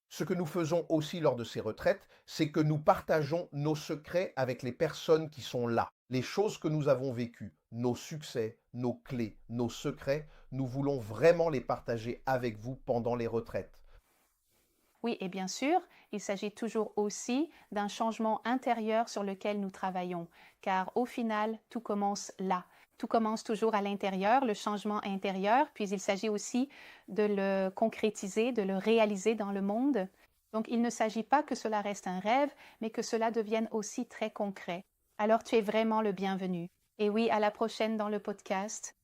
ce que nous faisons aussi lors de ces retraites, c'est que nous partageons nos secrets avec les personnes qui sont là. Les choses que nous avons vécues, nos succès, nos clés, nos secrets, nous voulons vraiment les partager avec vous pendant les retraites. Oui, et bien sûr, il s'agit toujours aussi d'un changement intérieur sur lequel nous travaillons, car au final, tout commence là. Tout commence toujours à l'intérieur, le changement intérieur, puis il s'agit aussi de le concrétiser, de le réaliser dans le monde. Donc, il ne s'agit pas que cela reste un rêve, mais que cela devienne aussi très concret. Alors, tu es vraiment le bienvenu. Et oui, à la prochaine dans le podcast.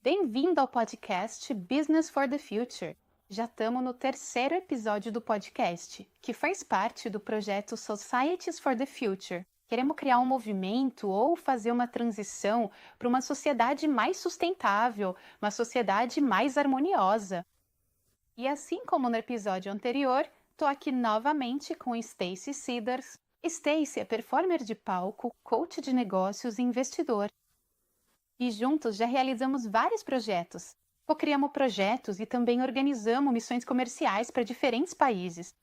Bem-vindo ao podcast Business for the Future. Já estamos no terceiro episódio do podcast, que faz parte do projeto Societies for the Future. Queremos criar um movimento ou fazer uma transição para uma sociedade mais sustentável, uma sociedade mais harmoniosa. E assim como no episódio anterior, estou aqui novamente com Stacy Seeders. Stacy é performer de palco, coach de negócios e investidor. E juntos já realizamos vários projetos. Co-criamos projetos e também organizamos missões comerciais para diferentes países.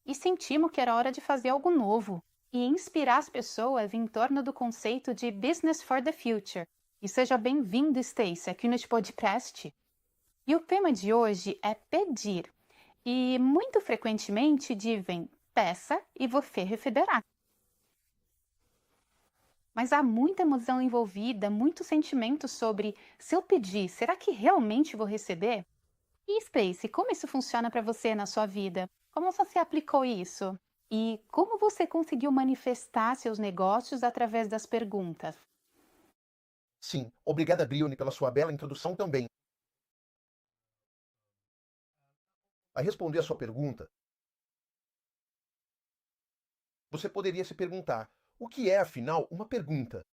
E sentimos que era hora de fazer algo novo e inspirar as pessoas em torno do conceito de Business for the Future. E seja bem-vindo, Stacy, aqui neste podcast. E o tema de hoje é pedir. E muito frequentemente dizem, peça e você receberá. Mas há muita emoção envolvida, muito sentimento sobre se eu pedir, será que realmente vou receber? E Stacy, como isso funciona para você na sua vida? Como você aplicou isso? E como você conseguiu manifestar seus negócios através das perguntas? Sim, obrigada, Brione, pela sua bela introdução também. Para responder a sua pergunta, você poderia se perguntar: o que é, afinal, uma pergunta?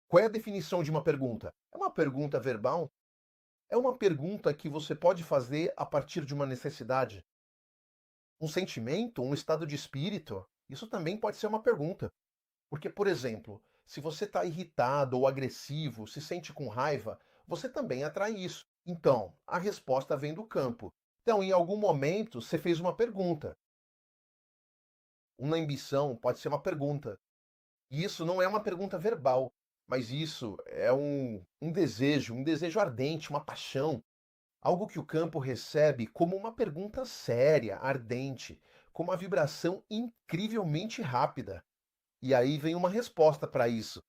Qual é a definição de uma pergunta? É uma pergunta verbal? É uma pergunta que você pode fazer a partir de uma necessidade? Um sentimento, um estado de espírito? Isso também pode ser uma pergunta. Porque, por exemplo, se você está irritado ou agressivo, se sente com raiva, você também atrai isso. Então, a resposta vem do campo. Então, em algum momento, você fez uma pergunta. Uma ambição pode ser uma pergunta. E isso não é uma pergunta verbal, mas isso é um desejo ardente, uma paixão. Algo que o campo recebe como uma pergunta séria, ardente, com uma vibração incrivelmente rápida. E aí vem uma resposta para isso.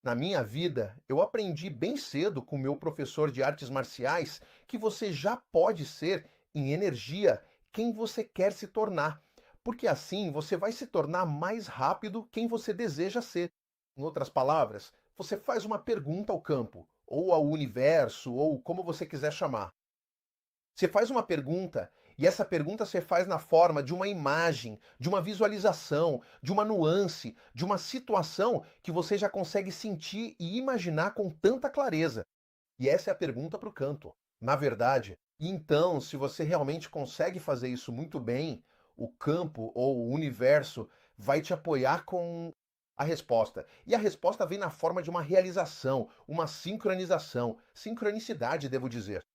Na minha vida, eu aprendi bem cedo com meu professor de artes marciais que você já pode ser, em energia, quem você quer se tornar, porque assim você vai se tornar mais rápido quem você deseja ser. Em outras palavras, você faz uma pergunta ao campo, ou ao universo, ou como você quiser chamar. Você faz uma pergunta e essa pergunta você faz na forma de uma imagem, de uma visualização, de uma nuance, de uma situação que você já consegue sentir e imaginar com tanta clareza. E essa é a pergunta para o canto. Na verdade, então, se você realmente consegue fazer isso muito bem, o campo ou o universo vai te apoiar com a resposta. E a resposta vem na forma de uma realização, uma sincronização, sincronicidade, devo dizer.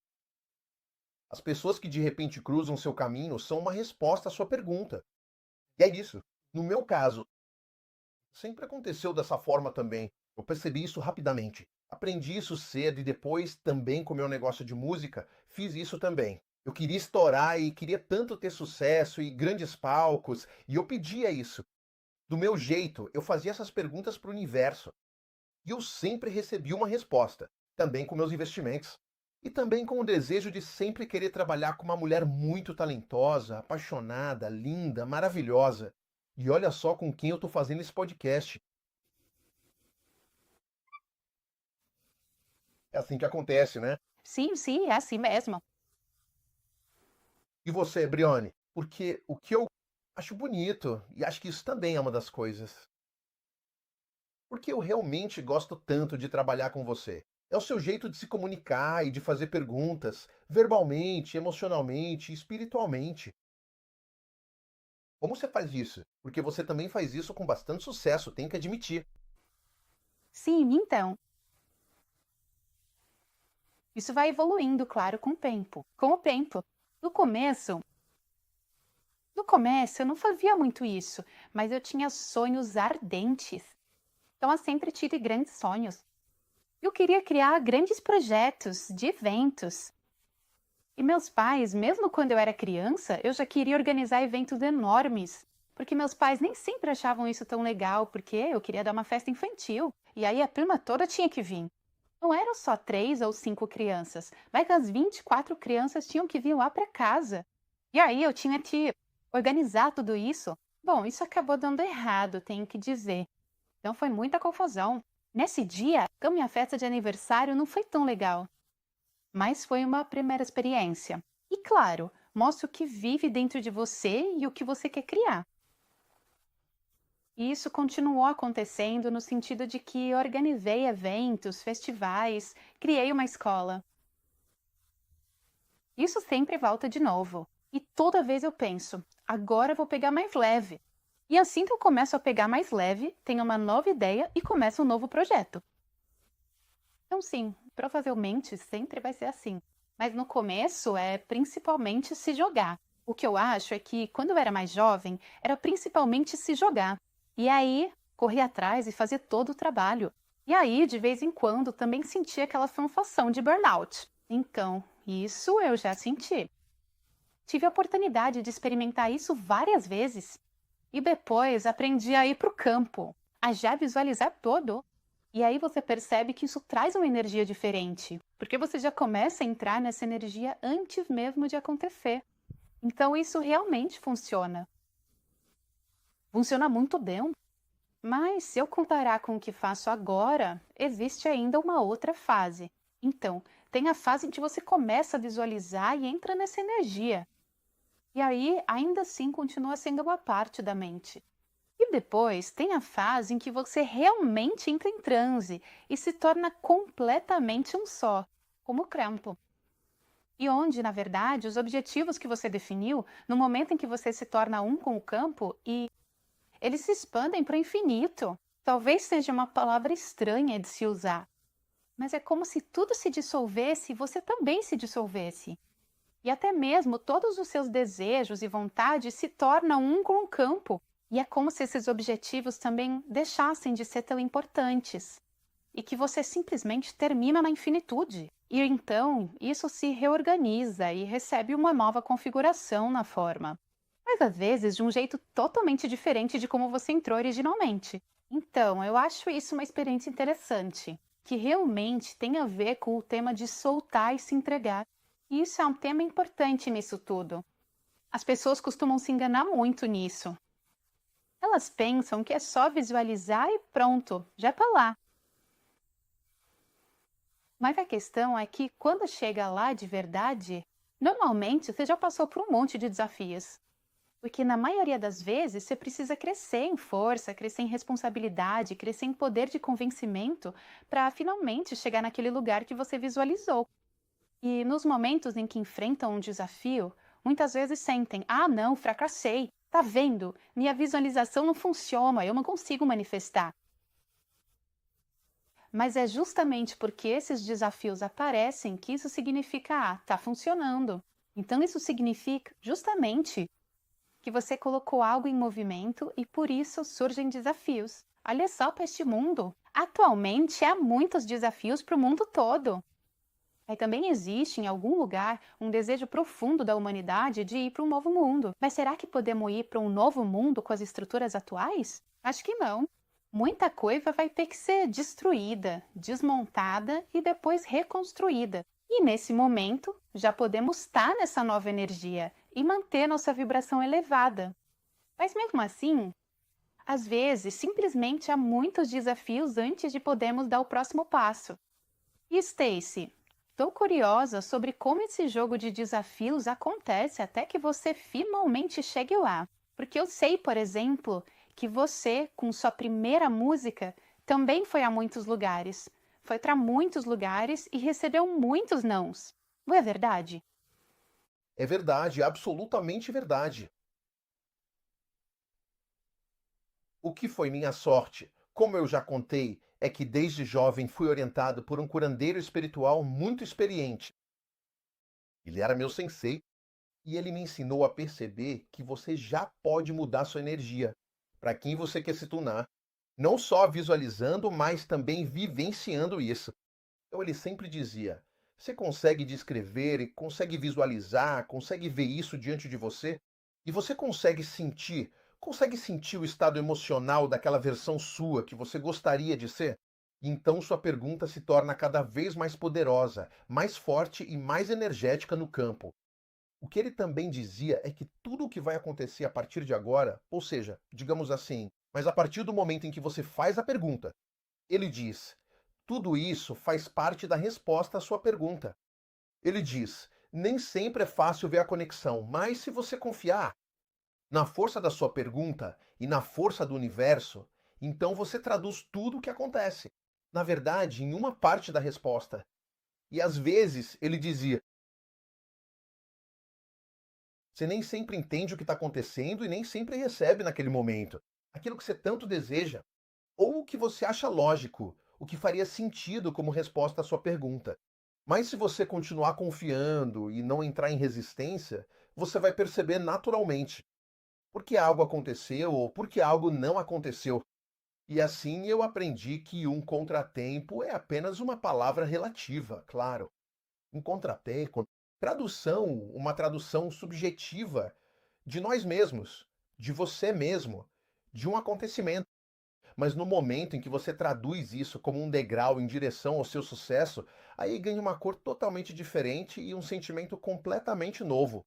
As pessoas que de repente cruzam seu caminho são uma resposta à sua pergunta. E é isso. No meu caso, sempre aconteceu dessa forma também. Eu percebi isso rapidamente. Aprendi isso cedo e depois também com o meu negócio de música, fiz isso também. Eu queria estourar e queria tanto ter sucesso e grandes palcos, e eu pedia isso. Do meu jeito, eu fazia essas perguntas para o universo. E eu sempre recebi uma resposta, também com meus investimentos. E também com o desejo de sempre querer trabalhar com uma mulher muito talentosa, apaixonada, linda, maravilhosa. E olha só com quem eu estou fazendo esse podcast. É assim que acontece, né? Sim, sim, é assim mesmo. E você, Brione? Porque o que eu acho bonito, e acho que isso também é uma das coisas, porque eu realmente gosto tanto de trabalhar com você. É o seu jeito de se comunicar e de fazer perguntas, verbalmente, emocionalmente, espiritualmente. Como você faz isso? Porque você também faz isso com bastante sucesso, tenho que admitir. Sim, então, isso vai evoluindo, claro, com o tempo. Com o tempo. No começo, no começo eu não fazia muito isso, mas eu tinha sonhos ardentes. Então eu sempre tive grandes sonhos. Eu queria criar grandes projetos de eventos. E meus pais, mesmo quando eu era criança, eu já queria organizar eventos enormes. Porque meus pais nem sempre achavam isso tão legal, porque eu queria dar uma festa infantil. E aí a turma toda tinha que vir. Não eram só 3 ou 5 crianças, mas as 24 crianças tinham que vir lá para casa. E aí eu tinha que organizar tudo isso. Bom, isso acabou dando errado, tenho que dizer. Então foi muita confusão. Nesse dia, a minha festa de aniversário não foi tão legal, mas foi uma primeira experiência. E claro, mostra o que vive dentro de você e o que você quer criar. E isso continuou acontecendo no sentido de que organizei eventos, festivais, criei uma escola. Isso sempre volta de novo. E toda vez eu penso, agora eu vou pegar mais leve. E assim que eu começo a pegar mais leve, tenho uma nova ideia e começo um novo projeto. Então, sim, provavelmente sempre vai ser assim. Mas no começo é principalmente se jogar. O que eu acho é que quando eu era mais jovem, era principalmente se jogar. E aí, correr atrás e fazer todo o trabalho. E aí, de vez em quando, também sentia aquela sensação de burnout. Então, isso eu já senti. Tive a oportunidade de experimentar isso várias vezes. E depois aprendi a ir para o campo, a já visualizar todo. E aí você percebe que isso traz uma energia diferente, porque você já começa a entrar nessa energia antes mesmo de acontecer. Então isso realmente funciona. Funciona muito bem. Mas se eu comparar com o que faço agora, existe ainda uma outra fase. Então, tem a fase em que você começa a visualizar e entra nessa energia. E aí, ainda assim, continua sendo uma parte da mente. E depois tem a fase em que você realmente entra em transe e se torna completamente um só, como o campo. E onde, na verdade, os objetivos que você definiu, no momento em que você se torna um com o campo, e eles se expandem para o infinito. Talvez seja uma palavra estranha de se usar, mas é como se tudo se dissolvesse e você também se dissolvesse. E até mesmo todos os seus desejos e vontades se tornam um com o campo. E é como se esses objetivos também deixassem de ser tão importantes. E que você simplesmente termina na infinitude. E então isso se reorganiza e recebe uma nova configuração na forma. mas às vezes de um jeito totalmente diferente de como você entrou originalmente. Então, eu acho isso uma experiência interessante, que realmente tem a ver com o tema de soltar e se entregar. E isso é um tema importante nisso tudo. As pessoas costumam se enganar muito nisso. Elas pensam que é só visualizar e pronto, já está lá. Mas a questão é que quando chega lá de verdade, normalmente você já passou por um monte de desafios. Porque na maioria das vezes você precisa crescer em força, crescer em responsabilidade, crescer em poder de convencimento para finalmente chegar naquele lugar que você visualizou. E nos momentos em que enfrentam um desafio, muitas vezes sentem: ah, não, fracassei. Tá vendo? Minha visualização não funciona, eu não consigo manifestar. Mas é justamente porque esses desafios aparecem que isso significa: ah, tá funcionando. Então isso significa justamente que você colocou algo em movimento e por isso surgem desafios. Olha só para este mundo. Atualmente há muitos desafios para o mundo todo. E também existe em algum lugar um desejo profundo da humanidade de ir para um novo mundo. Mas será que podemos ir para um novo mundo com as estruturas atuais? Acho que não. Muita coisa vai ter que ser destruída, desmontada e depois reconstruída. E nesse momento, já podemos estar nessa nova energia e manter nossa vibração elevada. Mas mesmo assim, às vezes, simplesmente há muitos desafios antes de podermos dar o próximo passo. E Stacy, estou curiosa sobre como esse jogo de desafios acontece até que você finalmente chegue lá. Porque eu sei, por exemplo, que você, com sua primeira música, também foi a muitos lugares. Foi para muitos lugares e recebeu muitos nãos. Não é verdade? É verdade, absolutamente verdade. O que foi minha sorte, como eu já contei, é que desde jovem fui orientado por um curandeiro espiritual muito experiente. Ele era meu sensei e ele me ensinou a perceber que você já pode mudar sua energia para quem você quer se tornar, não só visualizando, mas também vivenciando isso. Então ele sempre dizia: você consegue descrever, consegue visualizar, consegue ver isso diante de você? E você consegue sentir o estado emocional daquela versão sua que você gostaria de ser? Então sua pergunta se torna cada vez mais poderosa, mais forte e mais energética no campo. O que ele também dizia é que tudo o que vai acontecer a partir de agora, ou seja, digamos assim, mas a partir do momento em que você faz a pergunta, ele diz: tudo isso faz parte da resposta à sua pergunta. Ele diz: nem sempre é fácil ver a conexão, mas se você confiar na força da sua pergunta e na força do universo, então você traduz tudo o que acontece, na verdade, em uma parte da resposta. E às vezes ele dizia: você nem sempre entende o que está acontecendo e nem sempre recebe naquele momento aquilo que você tanto deseja, ou o que você acha lógico, o que faria sentido como resposta à sua pergunta. Mas se você continuar confiando e não entrar em resistência, você vai perceber naturalmente por que algo aconteceu ou por que algo não aconteceu. E assim eu aprendi que um contratempo é apenas uma palavra relativa, claro. Um contratempo, uma tradução subjetiva de nós mesmos, de você mesmo, de um acontecimento. Mas no momento em que você traduz isso como um degrau em direção ao seu sucesso, aí ganha uma cor totalmente diferente e um sentimento completamente novo.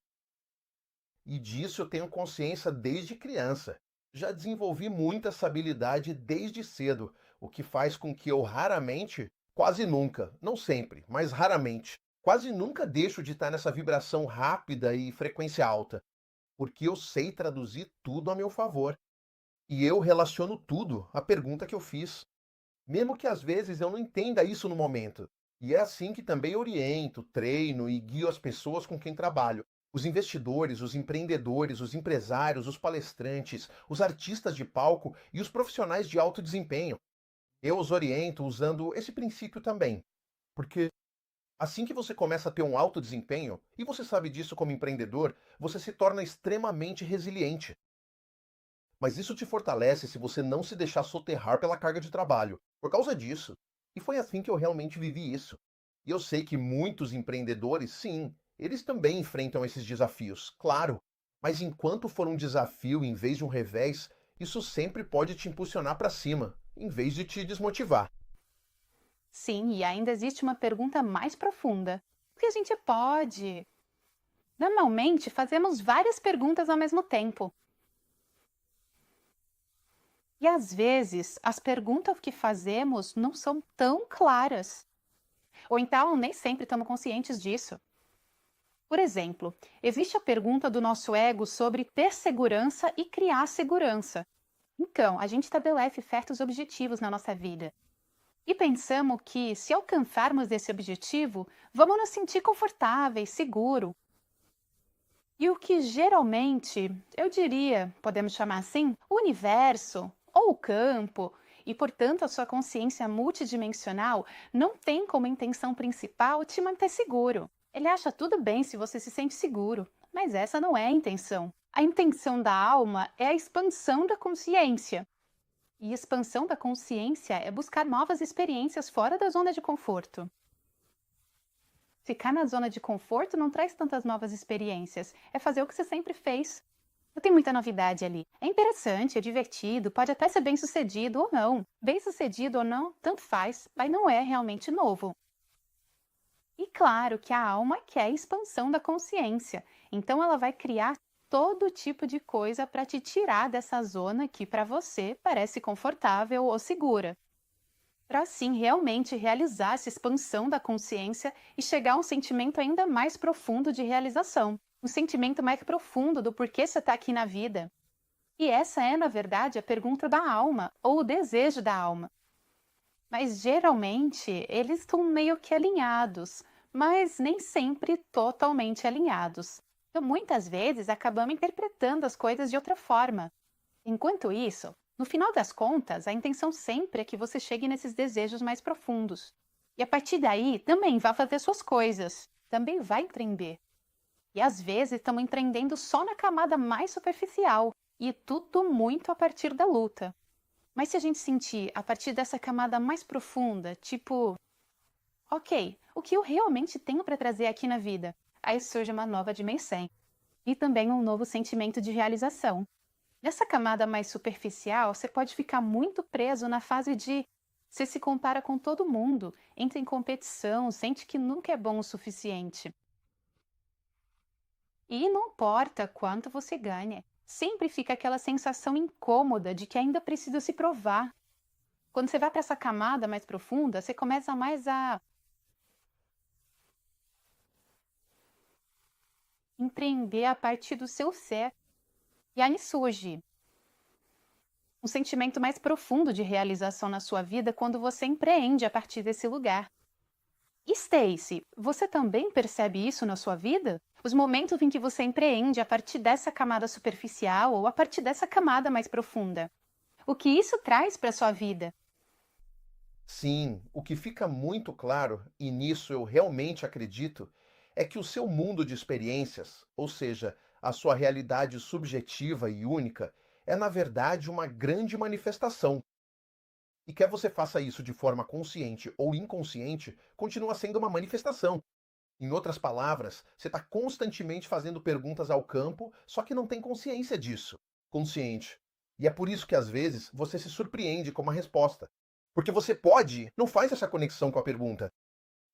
E disso eu tenho consciência desde criança. Já desenvolvi muita essa habilidade desde cedo, o que faz com que eu raramente, quase nunca, não sempre, mas raramente, quase nunca deixo de estar nessa vibração rápida e frequência alta, porque eu sei traduzir tudo a meu favor. E eu relaciono tudo à pergunta que eu fiz, mesmo que às vezes eu não entenda isso no momento. E é assim que também oriento, treino e guio as pessoas com quem trabalho. Os investidores, os empreendedores, os empresários, os palestrantes, os artistas de palco e os profissionais de alto desempenho. Eu os oriento usando esse princípio também. Porque assim que você começa a ter um alto desempenho, e você sabe disso como empreendedor, você se torna extremamente resiliente. Mas isso te fortalece se você não se deixar soterrar pela carga de trabalho. Por causa disso. E foi assim que eu realmente vivi isso. E eu sei que muitos empreendedores, sim, eles também enfrentam esses desafios, claro. Mas enquanto for um desafio em vez de um revés, isso sempre pode te impulsionar para cima, em vez de te desmotivar. Sim, e ainda existe uma pergunta mais profunda. O que a gente pode? Normalmente, fazemos várias perguntas ao mesmo tempo. E às vezes, as perguntas que fazemos não são tão claras. Ou então, nem sempre estamos conscientes disso. Por exemplo, existe a pergunta do nosso ego sobre ter segurança e criar segurança. Então, a gente estabelece certos objetivos na nossa vida. E pensamos que, se alcançarmos esse objetivo, vamos nos sentir confortáveis, seguros. E o que geralmente, eu diria, podemos chamar assim, o universo ou o campo, e portanto a sua consciência multidimensional, não tem como intenção principal te manter seguro. Ele acha tudo bem se você se sente seguro, mas essa não é a intenção. A intenção da alma é a expansão da consciência. E expansão da consciência é buscar novas experiências fora da zona de conforto. Ficar na zona de conforto não traz tantas novas experiências, é fazer o que você sempre fez. Não tem muita novidade ali. É interessante, é divertido, pode até ser bem-sucedido ou não. Bem-sucedido ou não, tanto faz, mas não é realmente novo. E claro que a alma quer a expansão da consciência, então ela vai criar todo tipo de coisa para te tirar dessa zona que para você parece confortável ou segura, para assim realmente realizar essa expansão da consciência e chegar a um sentimento ainda mais profundo de realização, um sentimento mais profundo do porquê você está aqui na vida. E essa é, na verdade, a pergunta da alma, ou o desejo da alma. Mas geralmente eles estão meio que alinhados, mas nem sempre totalmente alinhados. Então, muitas vezes acabamos interpretando as coisas de outra forma. Enquanto isso, no final das contas, a intenção sempre é que você chegue nesses desejos mais profundos. E a partir daí, também vai fazer suas coisas, também vai empreender. E às vezes estamos empreendendo só na camada mais superficial, e tudo muito a partir da luta. Mas se a gente sentir a partir dessa camada mais profunda, tipo, ok, o que eu realmente tenho para trazer aqui na vida? Aí surge uma nova dimensão. E também um novo sentimento de realização. Nessa camada mais superficial, você pode ficar muito preso na fase de você se compara com todo mundo, entra em competição, sente que nunca é bom o suficiente. E não importa quanto você ganha, sempre fica aquela sensação incômoda de que ainda precisa se provar. Quando você vai para essa camada mais profunda, você começa mais a empreender a partir do seu ser. E aí surge um sentimento mais profundo de realização na sua vida quando você empreende a partir desse lugar. E Stacy, você também percebe isso na sua vida? Os momentos em que você empreende a partir dessa camada superficial ou a partir dessa camada mais profunda. O que isso traz para a sua vida? Sim, o que fica muito claro, e nisso eu realmente acredito, é que o seu mundo de experiências, ou seja, a sua realidade subjetiva e única, é na verdade uma grande manifestação. E quer você faça isso de forma consciente ou inconsciente, continua sendo uma manifestação. Em outras palavras, você está constantemente fazendo perguntas ao campo, só que não tem consciência disso. Consciente. E é por isso que às vezes você se surpreende com uma resposta. Porque você não faz essa conexão com a pergunta.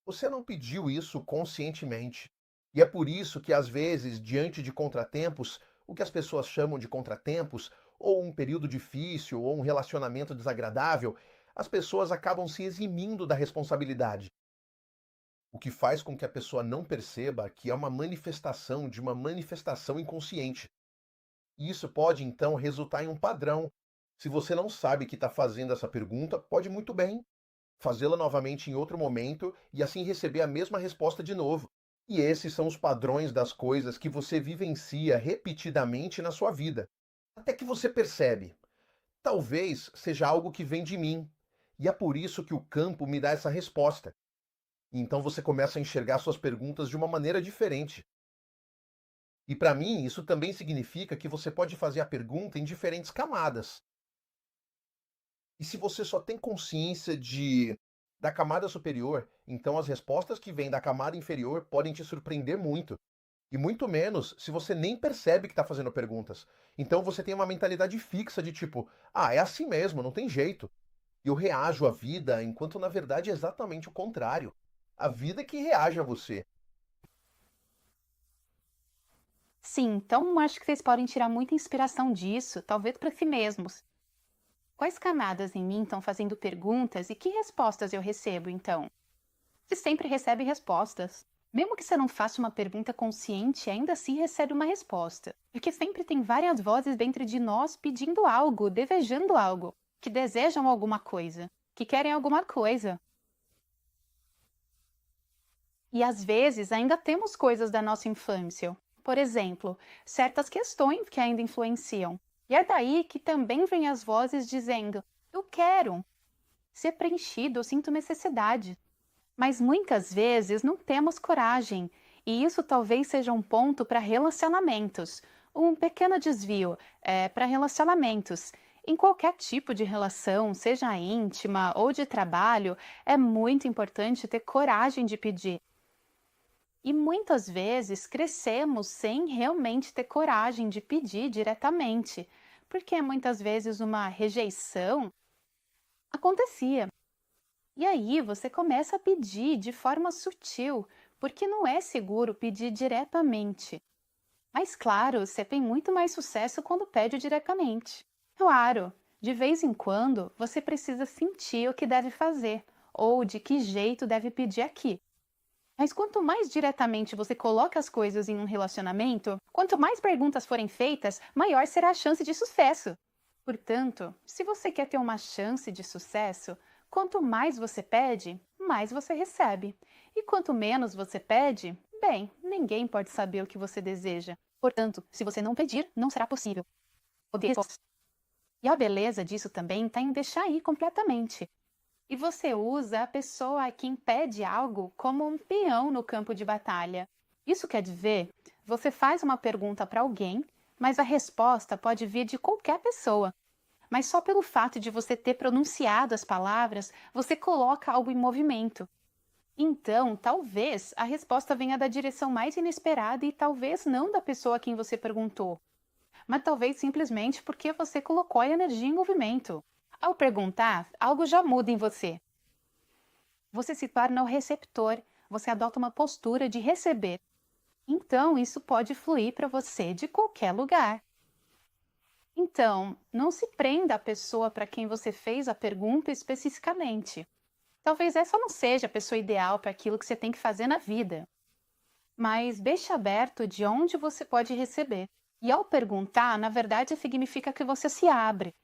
Você não pediu isso conscientemente. E é por isso que às vezes, diante de contratempos, o que as pessoas chamam de contratempos, ou um período difícil, ou um relacionamento desagradável, as pessoas acabam se eximindo da responsabilidade. O que faz com que a pessoa não perceba que é uma manifestação de uma manifestação inconsciente. E isso pode, então, resultar em um padrão. Se você não sabe que está fazendo essa pergunta, pode muito bem fazê-la novamente em outro momento e assim receber a mesma resposta de novo. E esses são os padrões das coisas que você vivencia repetidamente na sua vida. Até que você percebe, talvez seja algo que vem de mim. E é por isso que o campo me dá essa resposta. E então você começa a enxergar suas perguntas de uma maneira diferente. E para mim, isso também significa que você pode fazer a pergunta em diferentes camadas. E se você só tem consciência da camada superior, então as respostas que vêm da camada inferior podem te surpreender muito. E muito menos se você nem percebe que está fazendo perguntas. Então você tem uma mentalidade fixa de tipo, ah, é assim mesmo, não tem jeito. E eu reajo à vida, enquanto na verdade é exatamente o contrário. A vida é que reage a você. Sim, então acho que vocês podem tirar muita inspiração disso, talvez para si mesmos. Quais camadas em mim estão fazendo perguntas e que respostas eu recebo, então? Você sempre recebe respostas. Mesmo que você não faça uma pergunta consciente, ainda assim recebe uma resposta. Porque sempre tem várias vozes dentro de nós pedindo algo, desejando algo, que desejam alguma coisa, que querem alguma coisa. E às vezes ainda temos coisas da nossa infância. Por exemplo, certas questões que ainda influenciam. E é daí que também vem as vozes dizendo: eu quero ser preenchido, eu sinto necessidade. Mas muitas vezes não temos coragem, e isso talvez seja um ponto para relacionamentos, um pequeno desvio para relacionamentos. Em qualquer tipo de relação, seja íntima ou de trabalho, é muito importante ter coragem de pedir. E muitas vezes crescemos sem realmente ter coragem de pedir diretamente, porque muitas vezes uma rejeição acontecia. E aí você começa a pedir de forma sutil, porque não é seguro pedir diretamente. Mas claro, você tem muito mais sucesso quando pede diretamente. Claro, de vez em quando você precisa sentir o que deve fazer, ou de que jeito deve pedir aqui. Mas quanto mais diretamente você coloca as coisas em um relacionamento, quanto mais perguntas forem feitas, maior será a chance de sucesso. Portanto, se você quer ter uma chance de sucesso, quanto mais você pede, mais você recebe. E quanto menos você pede, bem, ninguém pode saber o que você deseja. Portanto, se você não pedir, não será possível. E a beleza disso também está em deixar ir completamente. E você usa a pessoa a quem pede algo como um peão no campo de batalha. Isso quer dizer, você faz uma pergunta para alguém, mas a resposta pode vir de qualquer pessoa. Mas só pelo fato de você ter pronunciado as palavras, você coloca algo em movimento. Então, talvez a resposta venha da direção mais inesperada e talvez não da pessoa a quem você perguntou, mas talvez simplesmente porque você colocou a energia em movimento. Ao perguntar, algo já muda em você. Você se torna o receptor, você adota uma postura de receber. Então, isso pode fluir para você de qualquer lugar. Então, não se prenda à pessoa para quem você fez a pergunta especificamente. Talvez essa não seja a pessoa ideal para aquilo que você tem que fazer na vida. Mas deixe aberto de onde você pode receber. E ao perguntar, na verdade, significa que você se abre.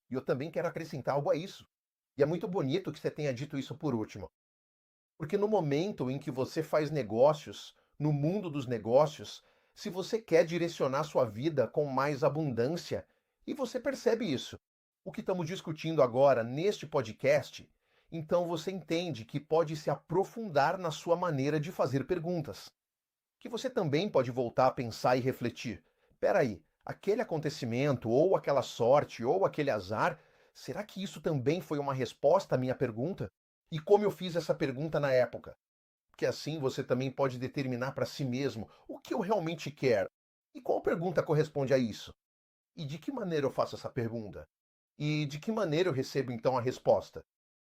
E eu também quero acrescentar algo a isso. E é muito bonito que você tenha dito isso por último. Porque no momento em que você faz negócios, no mundo dos negócios, se você quer direcionar sua vida com mais abundância, e você percebe isso, o que estamos discutindo agora neste podcast, então você entende que pode se aprofundar na sua maneira de fazer perguntas. Que você também pode voltar a pensar e refletir. Peraí, aquele acontecimento, ou aquela sorte, ou aquele azar, será que isso também foi uma resposta à minha pergunta? E como eu fiz essa pergunta na época? Porque assim você também pode determinar para si mesmo o que eu realmente quero. E qual pergunta corresponde a isso? E de que maneira eu faço essa pergunta? E de que maneira eu recebo então a resposta?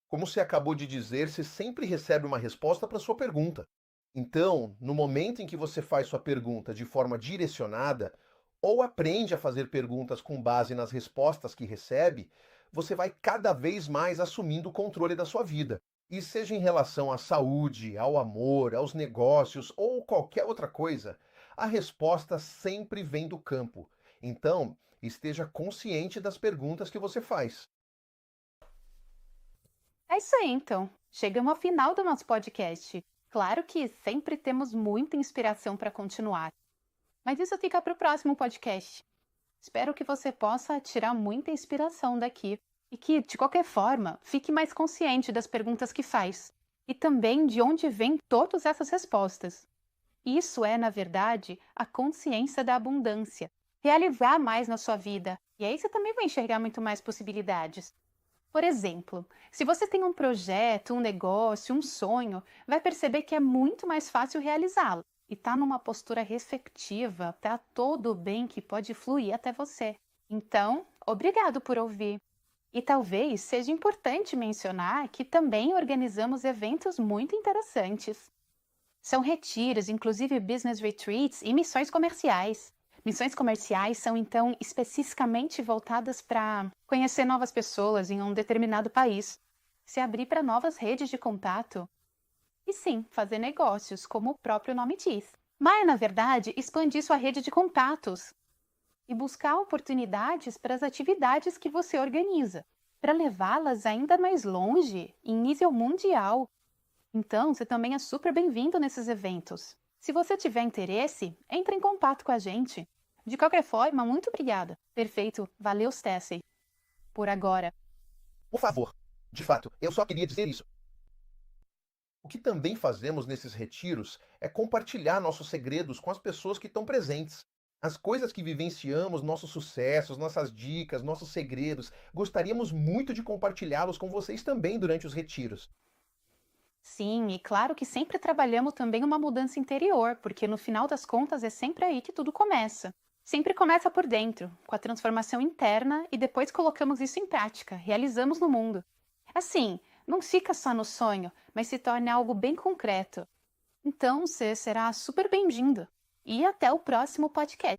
Como você acabou de dizer, você sempre recebe uma resposta para sua pergunta. Então, no momento em que você faz sua pergunta de forma direcionada, ou aprende a fazer perguntas com base nas respostas que recebe, você vai cada vez mais assumindo o controle da sua vida. E seja em relação à saúde, ao amor, aos negócios ou qualquer outra coisa, a resposta sempre vem do campo. Então, esteja consciente das perguntas que você faz. É isso aí, então. Chegamos ao final do nosso podcast. Claro que sempre temos muita inspiração para continuar, mas isso fica para o próximo podcast. Espero que você possa tirar muita inspiração daqui e que, de qualquer forma, fique mais consciente das perguntas que faz e também de onde vêm todas essas respostas. Isso é, na verdade, a consciência da abundância. Realizar mais na sua vida. E aí você também vai enxergar muito mais possibilidades. Por exemplo, se você tem um projeto, um negócio, um sonho, vai perceber que é muito mais fácil realizá-lo. e tá numa postura receptiva para todo o bem que pode fluir até você. Então, obrigado por ouvir. E talvez seja importante mencionar que também organizamos eventos muito interessantes. São retiros, inclusive business retreats e missões comerciais. Missões comerciais são, então, especificamente voltadas para conhecer novas pessoas em um determinado país, se abrir para novas redes de contato e, sim, fazer negócios, como o próprio nome diz. Mas, na verdade, expandir sua rede de contatos e buscar oportunidades para as atividades que você organiza, para levá-las ainda mais longe, em nível mundial. Então, você também é super bem-vindo nesses eventos. Se você tiver interesse, entre em contato com a gente. De qualquer forma, muito obrigada. Perfeito, valeu, Stacey. Por agora. Por favor, de fato, eu só queria dizer isso. O que também fazemos nesses retiros é compartilhar nossos segredos com as pessoas que estão presentes. As coisas que vivenciamos, nossos sucessos, nossas dicas, nossos segredos, gostaríamos muito de compartilhá-los com vocês também durante os retiros. Sim, e claro que sempre trabalhamos também uma mudança interior, porque no final das contas é sempre aí que tudo começa. Sempre começa por dentro, com a transformação interna e depois colocamos isso em prática, realizamos no mundo. Assim, não fica só no sonho, mas se torna algo bem concreto. Então, você será super bem-vindo. E até o próximo podcast.